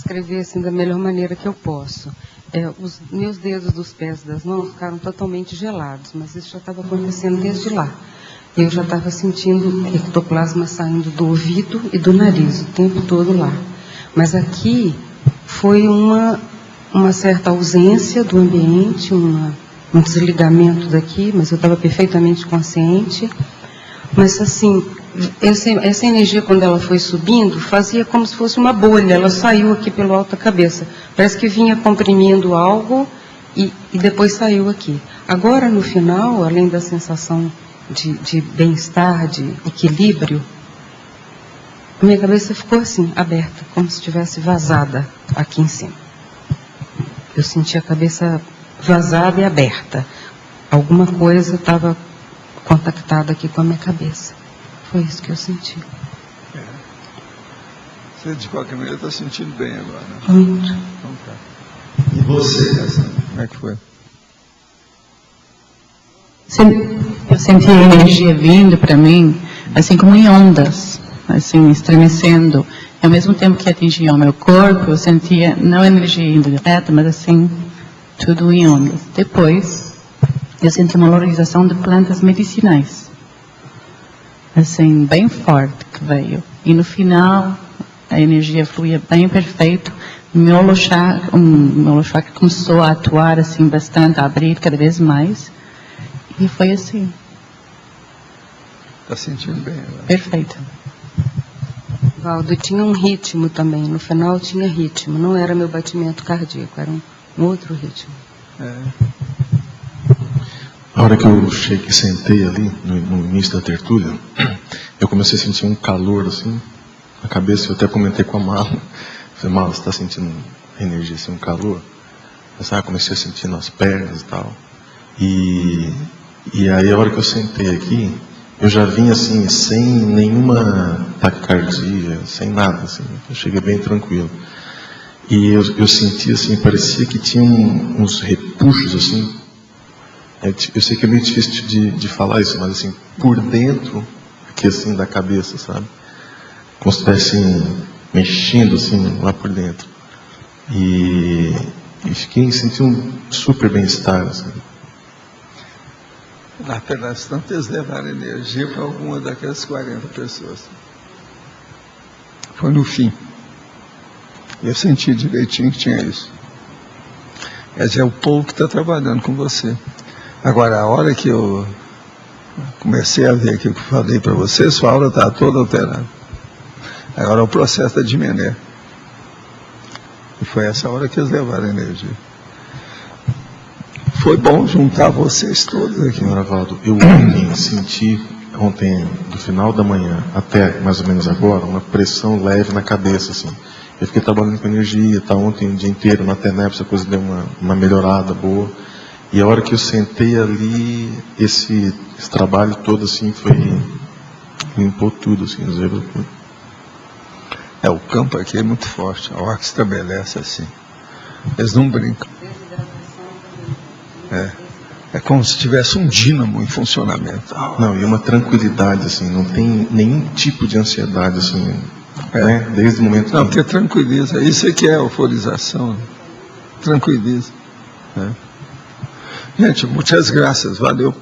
descrever assim da melhor maneira que eu posso. Os meus dedos dos pés e das mãos ficaram totalmente gelados, mas isso já estava acontecendo desde lá. Eu já estava sentindo ectoplasma saindo do ouvido e do nariz o tempo todo lá. Mas aqui foi uma certa ausência do ambiente, um desligamento daqui, mas eu estava perfeitamente consciente. Mas assim, essa energia, quando ela foi subindo, fazia como se fosse uma bolha, ela saiu aqui pelo alto da cabeça. Parece que vinha comprimindo algo e depois saiu aqui. Agora, no final, além da sensação de bem-estar, de equilíbrio, a minha cabeça ficou assim, aberta, como se estivesse vazada aqui em cima. Eu senti a cabeça vazada e aberta. Alguma coisa estava contactada aqui com a minha cabeça. Foi isso que eu senti. Você, de qualquer maneira, está sentindo bem agora, né? Muito. Então, tá. E você, Cassandra, como é que foi? Eu senti a energia vindo para mim, assim como em ondas, assim, estremecendo. E ao mesmo tempo que atingia o meu corpo, eu sentia, não energia indo direta, mas assim, tudo em ondas. Depois, eu senti uma valorização de plantas medicinais. Assim, bem forte que veio. E no final, a energia fluía bem perfeito. O meu holochakra começou a atuar assim bastante, a abrir cada vez mais. E foi assim. Está sentindo bem agora? Perfeito. Valdo, tinha um ritmo também. No final tinha ritmo. Não era meu batimento cardíaco, era um outro ritmo. A hora que eu cheguei, sentei ali, no início da tertúlia, eu comecei a sentir um calor assim, na cabeça. Eu até comentei com a Mala. Falei, Mala, você está sentindo energia, assim, um calor? Eu comecei a sentir nas pernas e tal. E aí, a hora que eu sentei aqui, eu já vim assim, sem nenhuma taquicardia, sem nada, assim. Eu cheguei bem tranquilo. E eu senti assim, parecia que tinha uns repuxos, assim. Eu sei que é meio difícil de falar isso, mas assim, por dentro, aqui assim, da cabeça, sabe? Como se estivesse mexendo, assim, lá por dentro. E senti um super bem-estar, assim. Apenas tanto eles levaram energia para alguma daquelas 40 pessoas. Foi no fim. Eu senti direitinho que tinha isso. Quer dizer, é o povo que está trabalhando com você. Agora, a hora que eu comecei a ver aquilo que eu falei para você, sua aura está toda alterada. Agora é o processo da Dimené. E foi essa hora que eles levaram a energia. Foi bom juntar vocês todos aqui. Senhor Valdo, eu senti ontem, do final da manhã até mais ou menos agora, uma pressão leve na cabeça, assim. Eu fiquei trabalhando com energia, tá, ontem o dia inteiro na TENEPS, a coisa deu uma melhorada boa. E a hora que eu sentei ali, esse trabalho todo, assim, limpou tudo, assim, zerou tudo. O campo aqui é muito forte, a hora que se estabelece assim. Eles não brincam. É como se tivesse um dínamo em funcionamento. Não, e uma tranquilidade, assim, não tem nenhum tipo de ansiedade, assim, né? Desde o momento Não, porque tranquiliza. Isso é que é euforização. Né? Tranquiliza. Né? Gente, muitas graças. Valeu.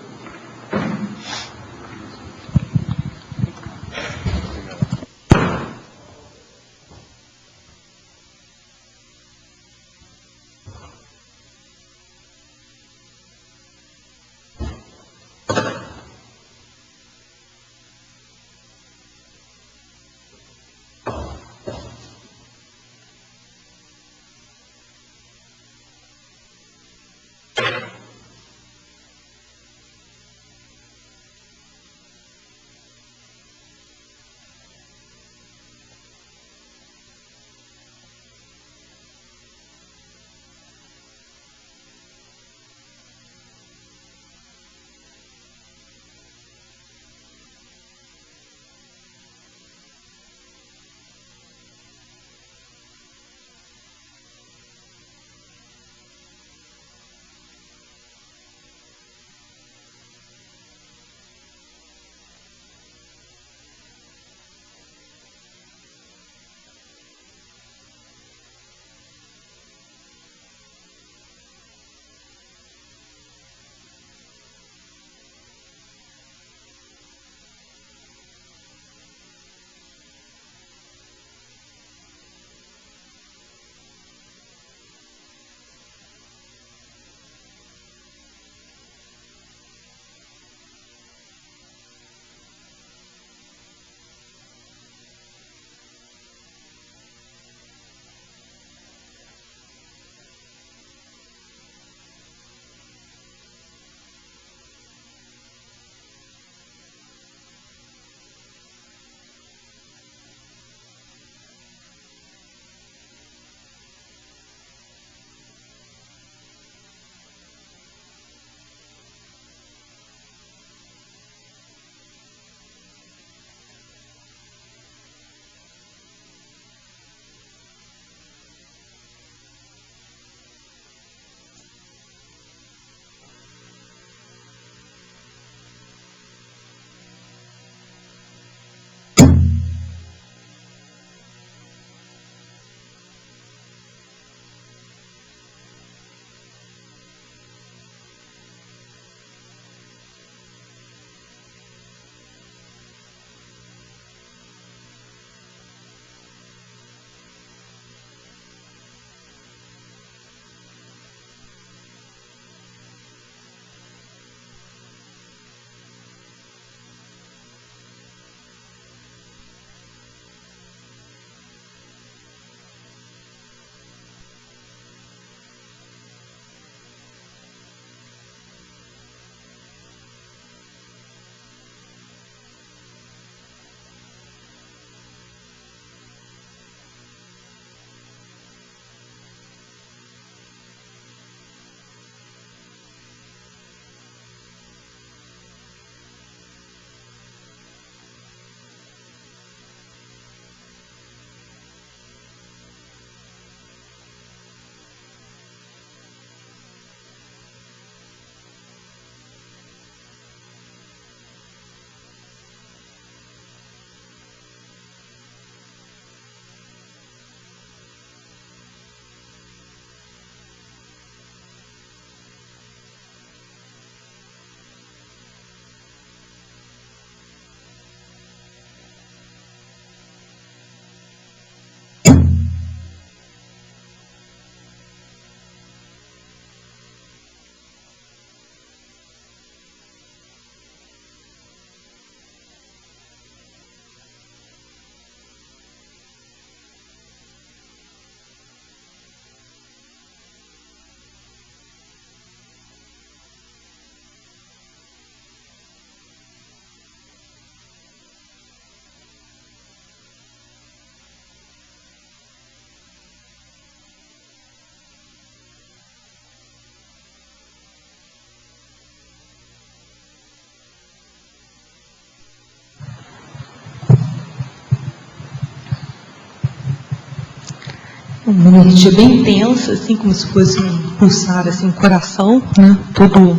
uma energia bem intensa, assim, como se fosse um pulsar, assim, um coração, né? Todo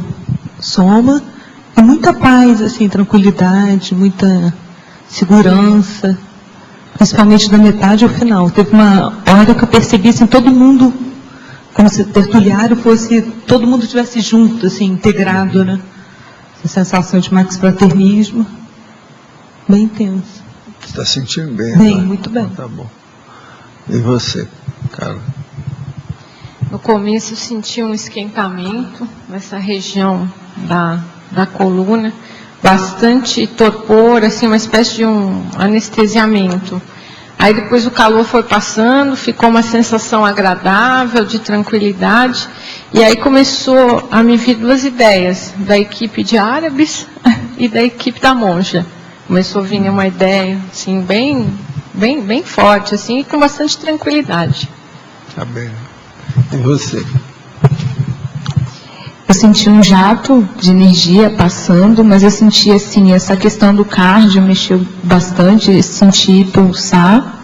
soma. E muita paz, assim, tranquilidade, muita segurança, principalmente da metade ao final. Teve uma hora que eu percebi, assim, todo mundo, como se o tertuliário fosse, todo mundo estivesse junto, assim, integrado, né? Essa sensação de max fraternismo, bem intensa. Você está sentindo bem? Bem, muito bem. Tá bom. E você, Carla? No começo eu senti um esquentamento nessa região da coluna, bastante torpor, assim, uma espécie de um anestesiamento. Aí depois o calor foi passando, ficou uma sensação agradável, de tranquilidade, e aí começou a me vir duas ideias, da equipe de árabes e da equipe da monja. Começou a vir uma ideia, assim, bem forte, assim, e com bastante tranquilidade. Tá bem. E você? Eu senti um jato de energia passando, mas eu senti, assim, essa questão do cardio mexeu bastante, senti pulsar,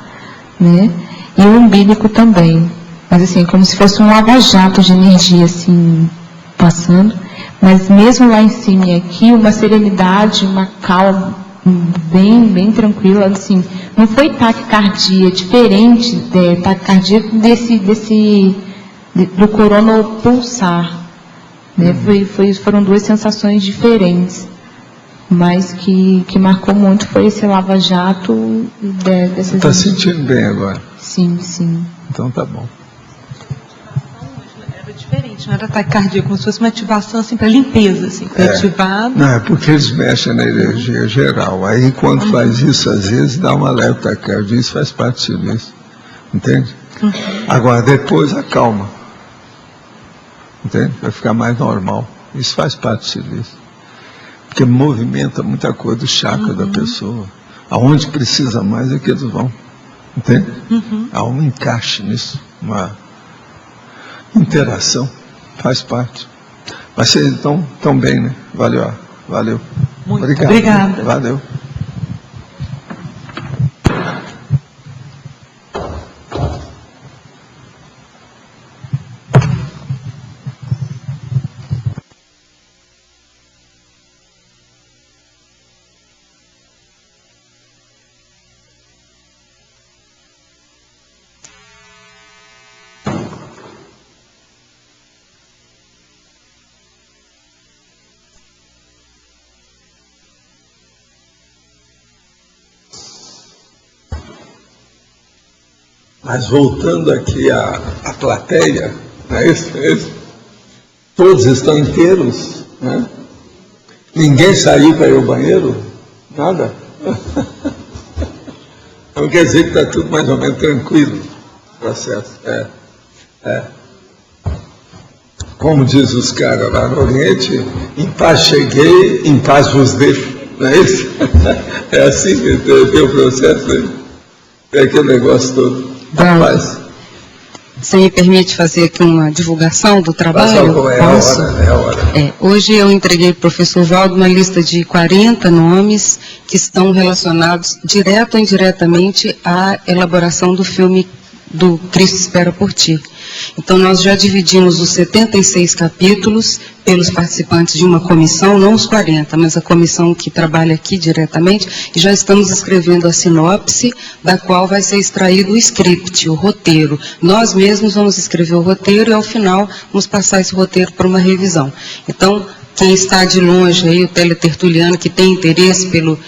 né? E o umbilico também. Mas, assim, como se fosse um lava-jato de energia, assim, passando. Mas mesmo lá em cima e aqui, uma serenidade, uma calma, bem tranquila, assim. Não foi taquicardia, diferente de taquicardia do coronopulsar. Né? Foram duas sensações diferentes, mas que marcou muito foi esse lava-jato dessas. Você está sentindo bem agora? Sim, sim. Então tá bom. Era diferente, não era taquicardia, como se fosse uma ativação assim, para limpeza, assim, foi ativado. Não, é porque eles mexem na energia geral. Aí quando faz isso, às vezes dá uma leve taquicardia, isso faz parte do serviço. Entende? Agora depois acalma. Entende? Vai ficar mais normal. Isso faz parte do serviço. Porque movimenta muita coisa do chakra da pessoa. Aonde precisa mais é que eles vão. Entende? Há um encaixe nisso, uma interação. Faz parte. Mas vocês estão bem, né? Valeu. Muito obrigado. Obrigada. Valeu. Mas voltando aqui à plateia, não é isso? Todos estão inteiros, né? Ninguém saiu para ir ao banheiro? Nada? Então quer dizer que está tudo mais ou menos tranquilo o processo. Como diz os caras lá no Oriente, em paz cheguei, em paz vos deixo. Não é isso? É assim que tem o processo aí. É aquele negócio todo. Rapaz. Você me permite fazer aqui uma divulgação do trabalho? É a hora. Hoje eu entreguei para o professor Valdo uma lista de 40 nomes que estão relacionados direto ou indiretamente à elaboração do filme do Cristo Espera por Ti. Então, nós já dividimos os 76 capítulos pelos participantes de uma comissão, não os 40, mas a comissão que trabalha aqui diretamente, e já estamos escrevendo a sinopse, da qual vai ser extraído o script, o roteiro. Nós mesmos vamos escrever o roteiro e, ao final, vamos passar esse roteiro para uma revisão. Então, quem está de longe aí, o teletertuliano que tem interesse pelo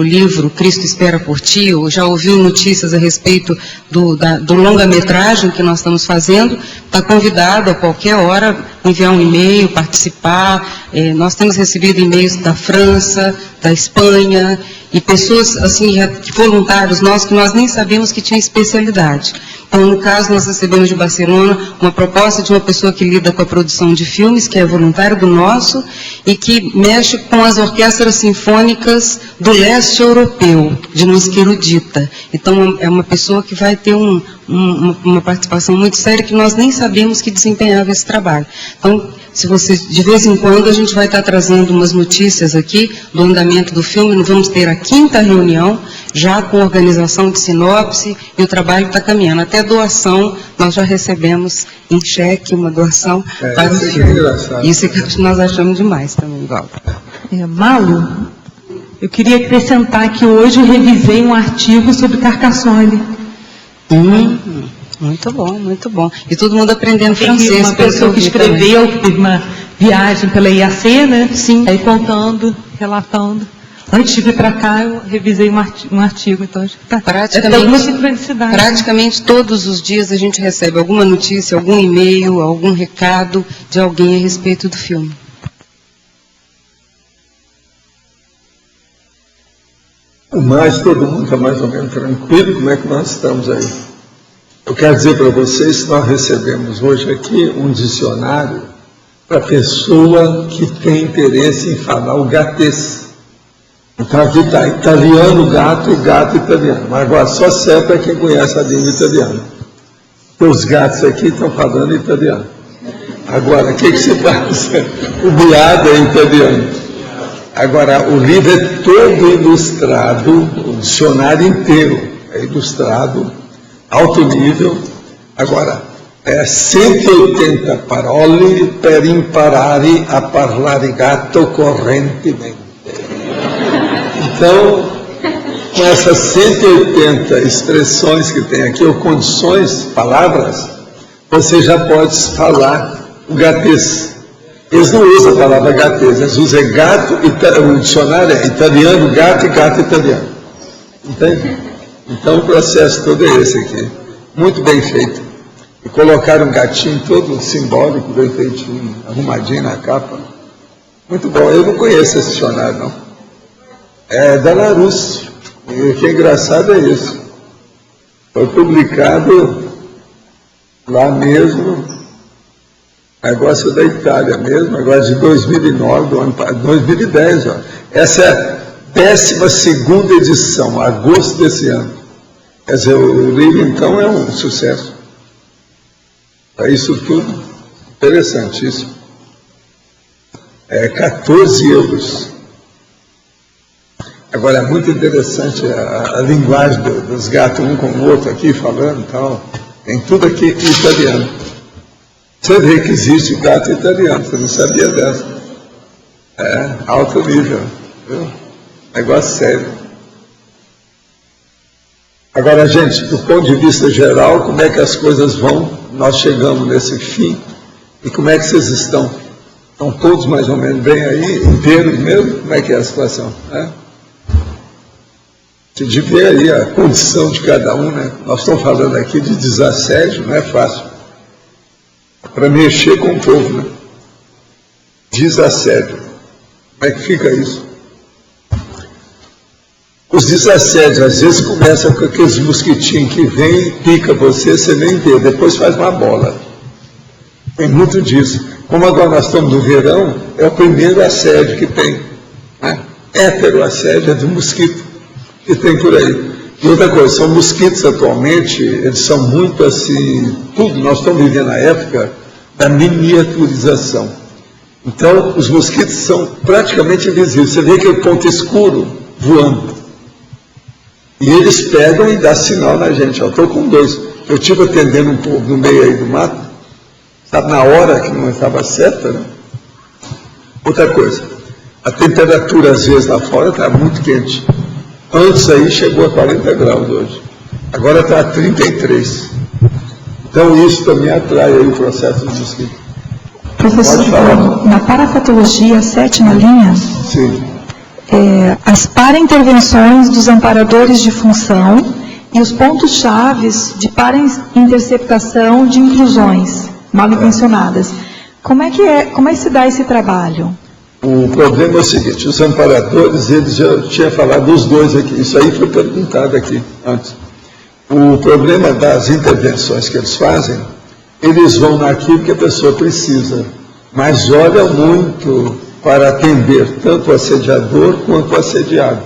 livro Cristo Espera por Ti, ou já ouviu notícias a respeito do longa-metragem que nós estamos fazendo, está convidado a qualquer hora enviar um e-mail, participar. Nós temos recebido e-mails da França, da Espanha, e pessoas, assim, voluntários nossos que nós nem sabíamos que tinha especialidade. Então, no caso, nós recebemos de Barcelona uma proposta de uma pessoa que lida com a produção de filmes, que é voluntário do nosso, e que mexe com as orquestras sinfônicas do leste europeu, de música erudita. Então, é uma pessoa que vai ter uma participação muito séria, que nós nem sabíamos que desempenhava esse trabalho. Então, se você, de vez em quando a gente vai estar trazendo umas notícias aqui do andamento do filme. Nós vamos ter a 5ª reunião, já com organização de sinopse, e o trabalho está caminhando. Até doação, nós já recebemos em cheque uma doação para o filme. Isso é que nós achamos demais também, Valdo. Malu, eu queria acrescentar que hoje eu revisei um artigo sobre Carcassonne. Muito bom, muito bom. E todo mundo aprendendo francês. Uma pessoa que escreveu, que teve uma viagem pela IAC, né? Sim. Aí contando, relatando. Antes de vir para cá, eu revisei um artigo. Então, acho que praticamente todos os dias a gente recebe alguma notícia, algum e-mail, algum recado de alguém a respeito do filme. Mas todo mundo está mais ou menos tranquilo. Como é que nós estamos aí? Eu quero dizer para vocês que nós recebemos hoje aqui um dicionário para pessoa que tem interesse em falar o gatês. Então aqui está italiano, gato e gato italiano. Mas agora só serve para quem conhece a língua italiana. Porque os gatos aqui estão falando italiano. Agora, o que se faz? O biado é italiano. Agora, o livro é todo ilustrado, o dicionário inteiro é ilustrado, alto nível. Agora, 180 parole per imparare a parlare gatto correntemente. Então, com essas 180 expressões que tem aqui, ou condições, palavras, você já pode falar o gatês. Eles não usam a palavra gatês, eles usam gato, o dicionário é italiano, gato e gato italiano. Entende? Então o processo todo é esse aqui. Muito bem feito. E colocaram um gatinho todo simbólico, bem feitinho, arrumadinho na capa. Muito bom. Eu não conheço esse dicionário, não. É da Larousse. E o que é engraçado é isso. Foi publicado lá mesmo, negócio da Itália mesmo, agora de 2009, do ano 2010. Ó. Essa é a 12ª edição, agosto desse ano. Quer dizer, o livro então é um sucesso. É isso tudo interessantíssimo. É 14 euros. Agora é muito interessante a linguagem dos gatos, um com o outro aqui falando e tal. Tem tudo aqui em italiano. Você vê que existe gato italiano, você não sabia dessa. É, alto nível. Viu? Negócio sério. Agora, gente, do ponto de vista geral, como é que as coisas vão? Nós chegamos nesse fim. E como é que vocês estão? Estão todos mais ou menos bem aí, inteiros mesmo? Como é que é a situação? De ver aí a condição de cada um, né? Nós estamos falando aqui de desassédio, não é fácil. Para mexer com o povo, né? Desassédio. Como é que fica isso? Os desassédios, às vezes, começam com aqueles mosquitinhos que vêm e pica você nem vê, depois faz uma bola. Tem muito disso. Como agora nós estamos no verão, é o primeiro assédio que tem. Né? Heteroassédio é do mosquito que tem por aí. E outra coisa, são mosquitos atualmente, eles são muito assim, tudo, nós estamos vivendo a época da miniaturização. Então, os mosquitos são praticamente invisíveis. Você vê aquele ponto escuro voando. E eles pegam e dão sinal na gente. Eu estou com 2. Eu estive atendendo um povo no meio aí do mato, sabe, na hora que não estava certa, né? Outra coisa, a temperatura às vezes lá fora está muito quente. Antes aí chegou a 40 graus hoje. Agora está a 33. Então isso também atrai aí o processo do mosquito. Professor, na parafatologia, 7ª linha, sim. As paraintervenções dos amparadores de função e os pontos chaves de parainterceptação de intrusões mal intencionadas. Como é que se dá esse trabalho? O problema é o seguinte, os amparadores, eles já tinham falado dos dois aqui, isso aí foi perguntado aqui antes. O problema das intervenções que eles fazem, eles vão naquilo que a pessoa precisa, mas olham muito para atender tanto o assediador quanto o assediado.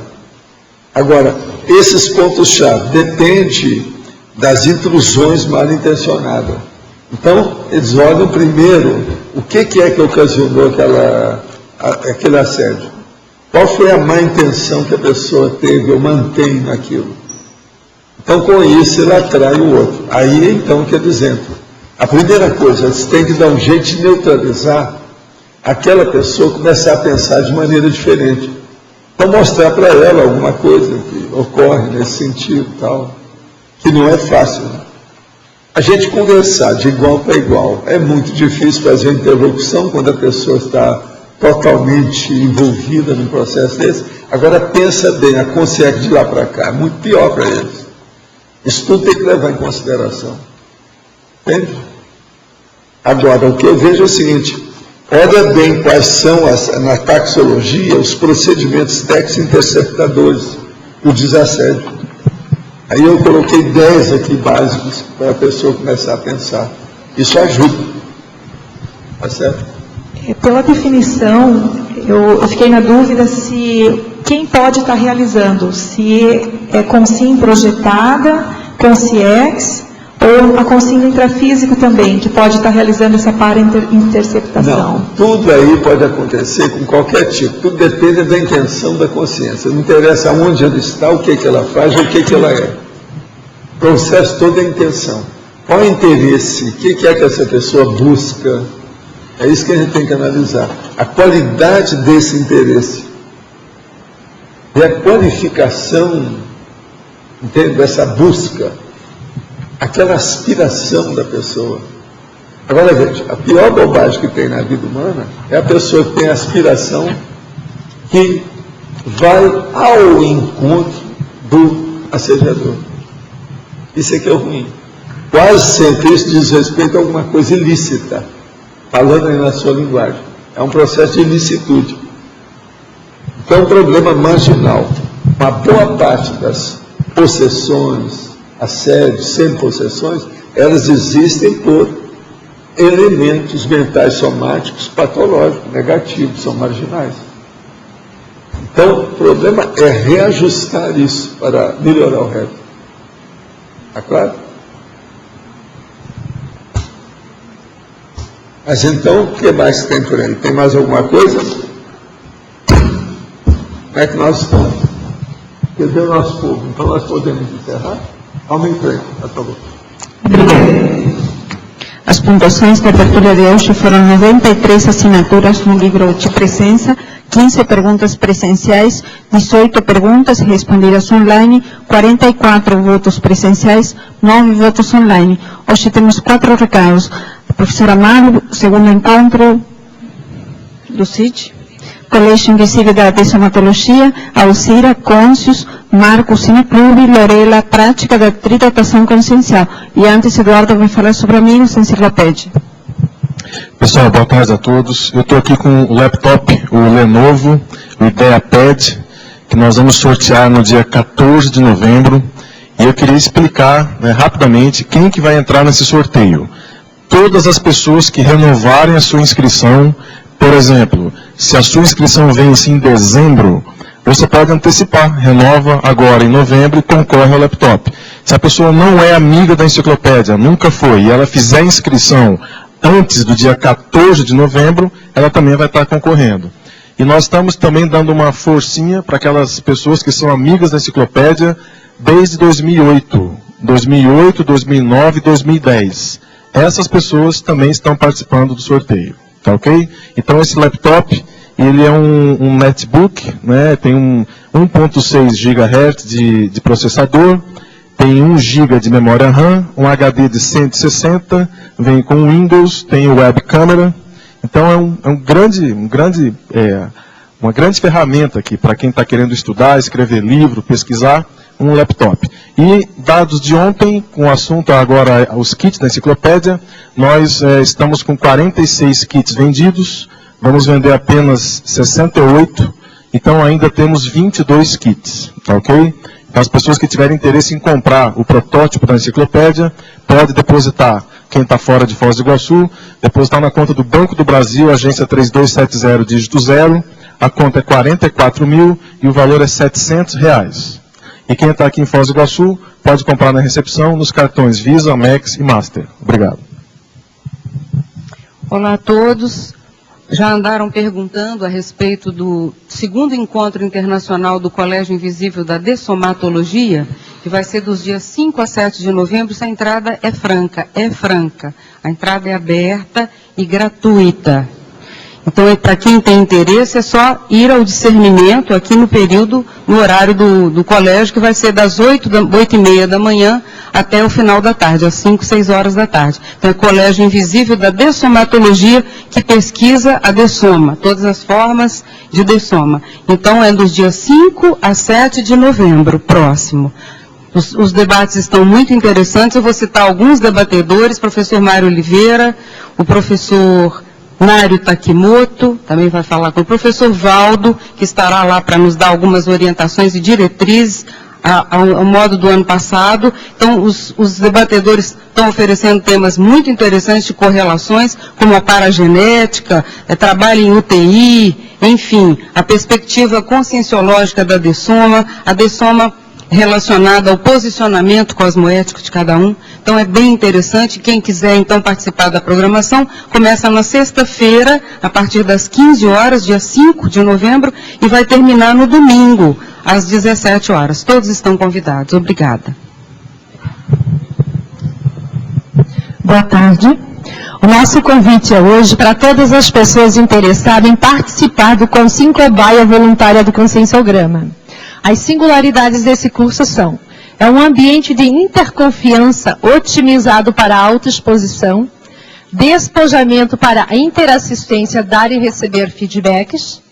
Agora, esses pontos-chave dependem das intrusões mal intencionadas. Então, eles olham primeiro o que é que ocasionou aquele assédio. Qual foi a má intenção que a pessoa teve ou mantém naquilo. Então, com isso, ele atrai o outro. Aí, então, que eles entram. A primeira coisa, eles têm que dar um jeito de neutralizar aquela pessoa, começar a pensar de maneira diferente. Então, mostrar para ela alguma coisa que ocorre nesse sentido, tal, que não é fácil. Né? A gente conversar de igual para igual. É muito difícil fazer interlocução quando a pessoa está totalmente envolvida num processo desse. Agora, pensa bem, aconselha de lá para cá. É muito pior para eles. Isso tudo tem que levar em consideração. Entende? Agora, o que eu vejo é o seguinte, olha bem quais são, na taxologia, os procedimentos técnicos interceptadores do desassédio. Aí eu coloquei 10 aqui básicos para a pessoa começar a pensar. Isso ajuda. Tá certo? Pela definição, eu fiquei na dúvida se quem pode estar realizando, se é consim projetada, consciex, ou a consim intrafísico também, que pode estar realizando essa para-interceptação. Não, tudo aí pode acontecer com qualquer tipo, tudo depende da intenção da consciência. Não interessa onde ela está, o que ela faz, o que ela é. O processo todo é intenção. Qual é o interesse? O que é que essa pessoa busca? É isso que a gente tem que analisar. A qualidade desse interesse. E a qualificação, entende, dessa busca. Aquela aspiração da pessoa. Agora, gente, a pior bobagem que tem na vida humana é a pessoa que tem a aspiração que vai ao encontro do assediador. Isso aqui é ruim. Quase sempre isso diz respeito a alguma coisa ilícita, falando aí na sua linguagem. É um processo de ilicitude. Então é um problema marginal. Uma boa parte das possessões, assédios, sem possessões, elas existem por elementos mentais somáticos patológicos, negativos, são marginais. Então, o problema é reajustar isso para melhorar o resto. Está claro? Mas então, o que mais tem por aí? Tem mais alguma coisa? Como é que nós estamos? Cadê o nosso povo? Então nós podemos encerrar? Vamos em frente, por favor. As pontuações de abertura de hoje foram 93 assinaturas no livro de presença, 15 perguntas presenciais, 18 perguntas respondidas online, 44 votos presenciais, 9 votos online. Hoje temos 4 recados. A professora Mário, segundo encontro do CID, Colégio Invisível da Dessomatologia, Alcira, Côncios, Marcos, Cineclube, Lorela, Prática da Tridotação Consciencial. E antes, Eduardo vai falar sobre amigos da enciclopédia. Pessoal, boa tarde a todos. Eu estou aqui com o laptop, o Lenovo, o IdeaPad, que nós vamos sortear no dia 14 de novembro. E eu queria explicar rapidamente quem que vai entrar nesse sorteio. Todas as pessoas que renovarem a sua inscrição, por exemplo, se a sua inscrição vence em dezembro, você pode antecipar, renova agora em novembro e concorre ao laptop. Se a pessoa não é amiga da enciclopédia, nunca foi, e ela fizer inscrição antes do dia 14 de novembro, ela também vai estar concorrendo. E nós estamos também dando uma forcinha para aquelas pessoas que são amigas da enciclopédia desde 2008, 2009 e 2010. Essas pessoas também estão participando do sorteio. Tá ok? Então esse laptop, ele é um netbook, né? Tem 1.6 GHz de processador, tem 1 GB de memória RAM, um HD de 160, vem com Windows, tem web câmera. Então é uma grande ferramenta aqui para quem está querendo estudar, escrever livro, pesquisar, um laptop. E dados de ontem, com o assunto agora os kits da enciclopédia, nós estamos com 46 kits vendidos, vamos vender apenas 68, então ainda temos 22 kits, tá ok? Então as pessoas que tiverem interesse em comprar o protótipo da enciclopédia, pode depositar, quem está fora de Foz do Iguaçu, depositar na conta do Banco do Brasil, agência 3270, dígito 0, a conta é 44 mil e o valor é R$700. E quem está aqui em Foz do Iguaçu pode comprar na recepção nos cartões Visa, Amex e Master. Obrigado. Olá a todos. Já andaram perguntando a respeito do segundo encontro internacional do Colégio Invisível da Dessomatologia, que vai ser dos dias 5 a 7 de novembro. Essa entrada é franca, A entrada é aberta e gratuita. Então, para quem tem interesse, é só ir ao discernimento aqui no período, no horário do colégio, que vai ser das 8h30 da manhã até o final da tarde, às 5, 6 horas da tarde. Então, é Colégio Invisível da Dessomatologia, que pesquisa a dessoma, todas as formas de dessoma. Então, é dos dias 5 a 7 de novembro, próximo. Os debates estão muito interessantes. Eu vou citar alguns debatedores: professor Mário Oliveira, o professor Nário Takimoto, também vai falar com o professor Valdo, que estará lá para nos dar algumas orientações e diretrizes ao modo do ano passado. Então, os debatedores estão oferecendo temas muito interessantes de correlações, como a paragenética, trabalho em UTI, enfim, a perspectiva conscienciológica da dessoma, a dessoma relacionada ao posicionamento cosmoético de cada um. Então, é bem interessante. Quem quiser, então, participar da programação, começa na sexta-feira, a partir das 15 horas, dia 5 de novembro, e vai terminar no domingo, às 17 horas. Todos estão convidados. Obrigada. Boa tarde. O nosso convite é hoje para todas as pessoas interessadas em participar do Consim Cobaia Voluntária do Conscienciograma. As singularidades desse curso são: é um ambiente de interconfiança otimizado para a autoexposição, despojamento para a interassistência, dar e receber feedbacks,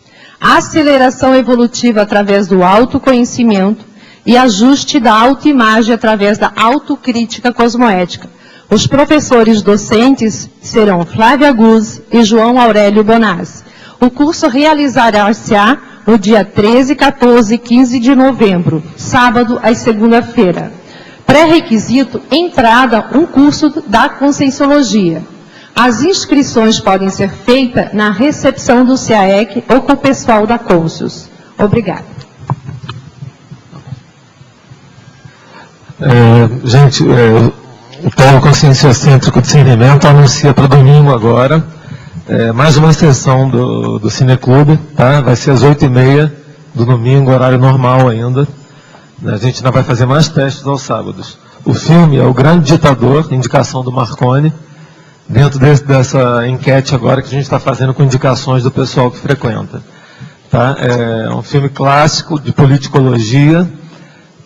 aceleração evolutiva através do autoconhecimento e ajuste da autoimagem através da autocrítica cosmoética. Os professores docentes serão Flávia Guzzi e João Aurélio Bonazzi. O curso realizará-se-á no dia 13, 14 e 15 de novembro, sábado às segunda-feira. Pré-requisito: entrada, um curso da Conscienciologia. As inscrições podem ser feitas na recepção do CAEC ou com o pessoal da Conscius. Obrigada. O Polo Conscienciocêntrico de Discernimento anuncia para domingo agora mais uma sessão do Cineclube, tá? Vai ser às 8h30 do domingo, horário normal ainda. A gente ainda vai fazer mais testes aos sábados. O filme é O Grande Ditador, indicação do Marconi, dentro dessa enquete agora que a gente está fazendo com indicações do pessoal que frequenta. Tá? É um filme clássico de politicologia,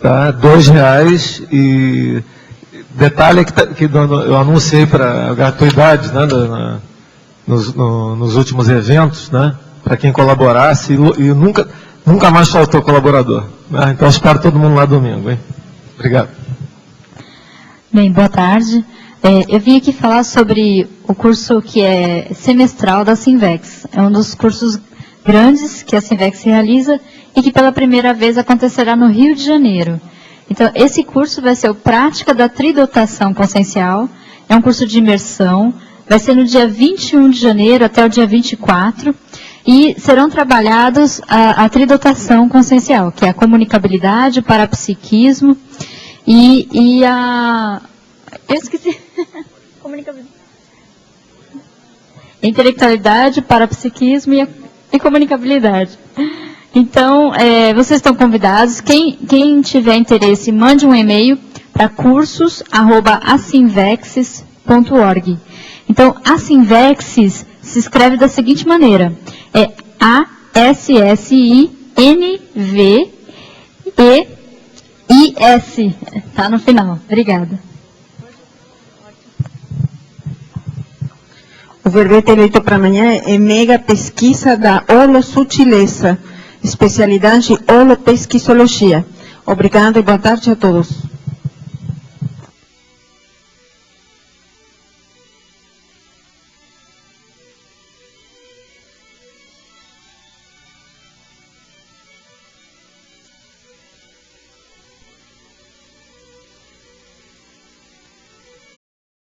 tá? R$2, e detalhe que eu anunciei para a gratuidade, né, nos últimos eventos, né, para quem colaborasse, e nunca mais faltou colaborador. Né? Então, espero todo mundo lá domingo. Hein? Obrigado. Bem, boa tarde. Eu vim aqui falar sobre o curso que é semestral da Sinvex. É um dos cursos grandes que a Sinvex realiza e que pela primeira vez acontecerá no Rio de Janeiro. Então, esse curso vai ser o Prática da Tridotação Consciencial. É um curso de imersão. Vai ser no dia 21 de janeiro até o dia 24, e serão trabalhados a tridotação consciencial, que é a comunicabilidade, o parapsiquismo e a... Eu esqueci. Comunicabilidade. Intelectualidade, parapsiquismo e comunicabilidade. Então, vocês estão convidados. Quem tiver interesse, mande um e-mail para cursos@asinvexes.org. Então, a Sinvexes se escreve da seguinte maneira: é ASSINVEIS, está no final. Obrigada. O verbete eleito para amanhã é Mega Pesquisa da Holosutileza, especialidade Holopesquisologia. Obrigada e boa tarde a todos.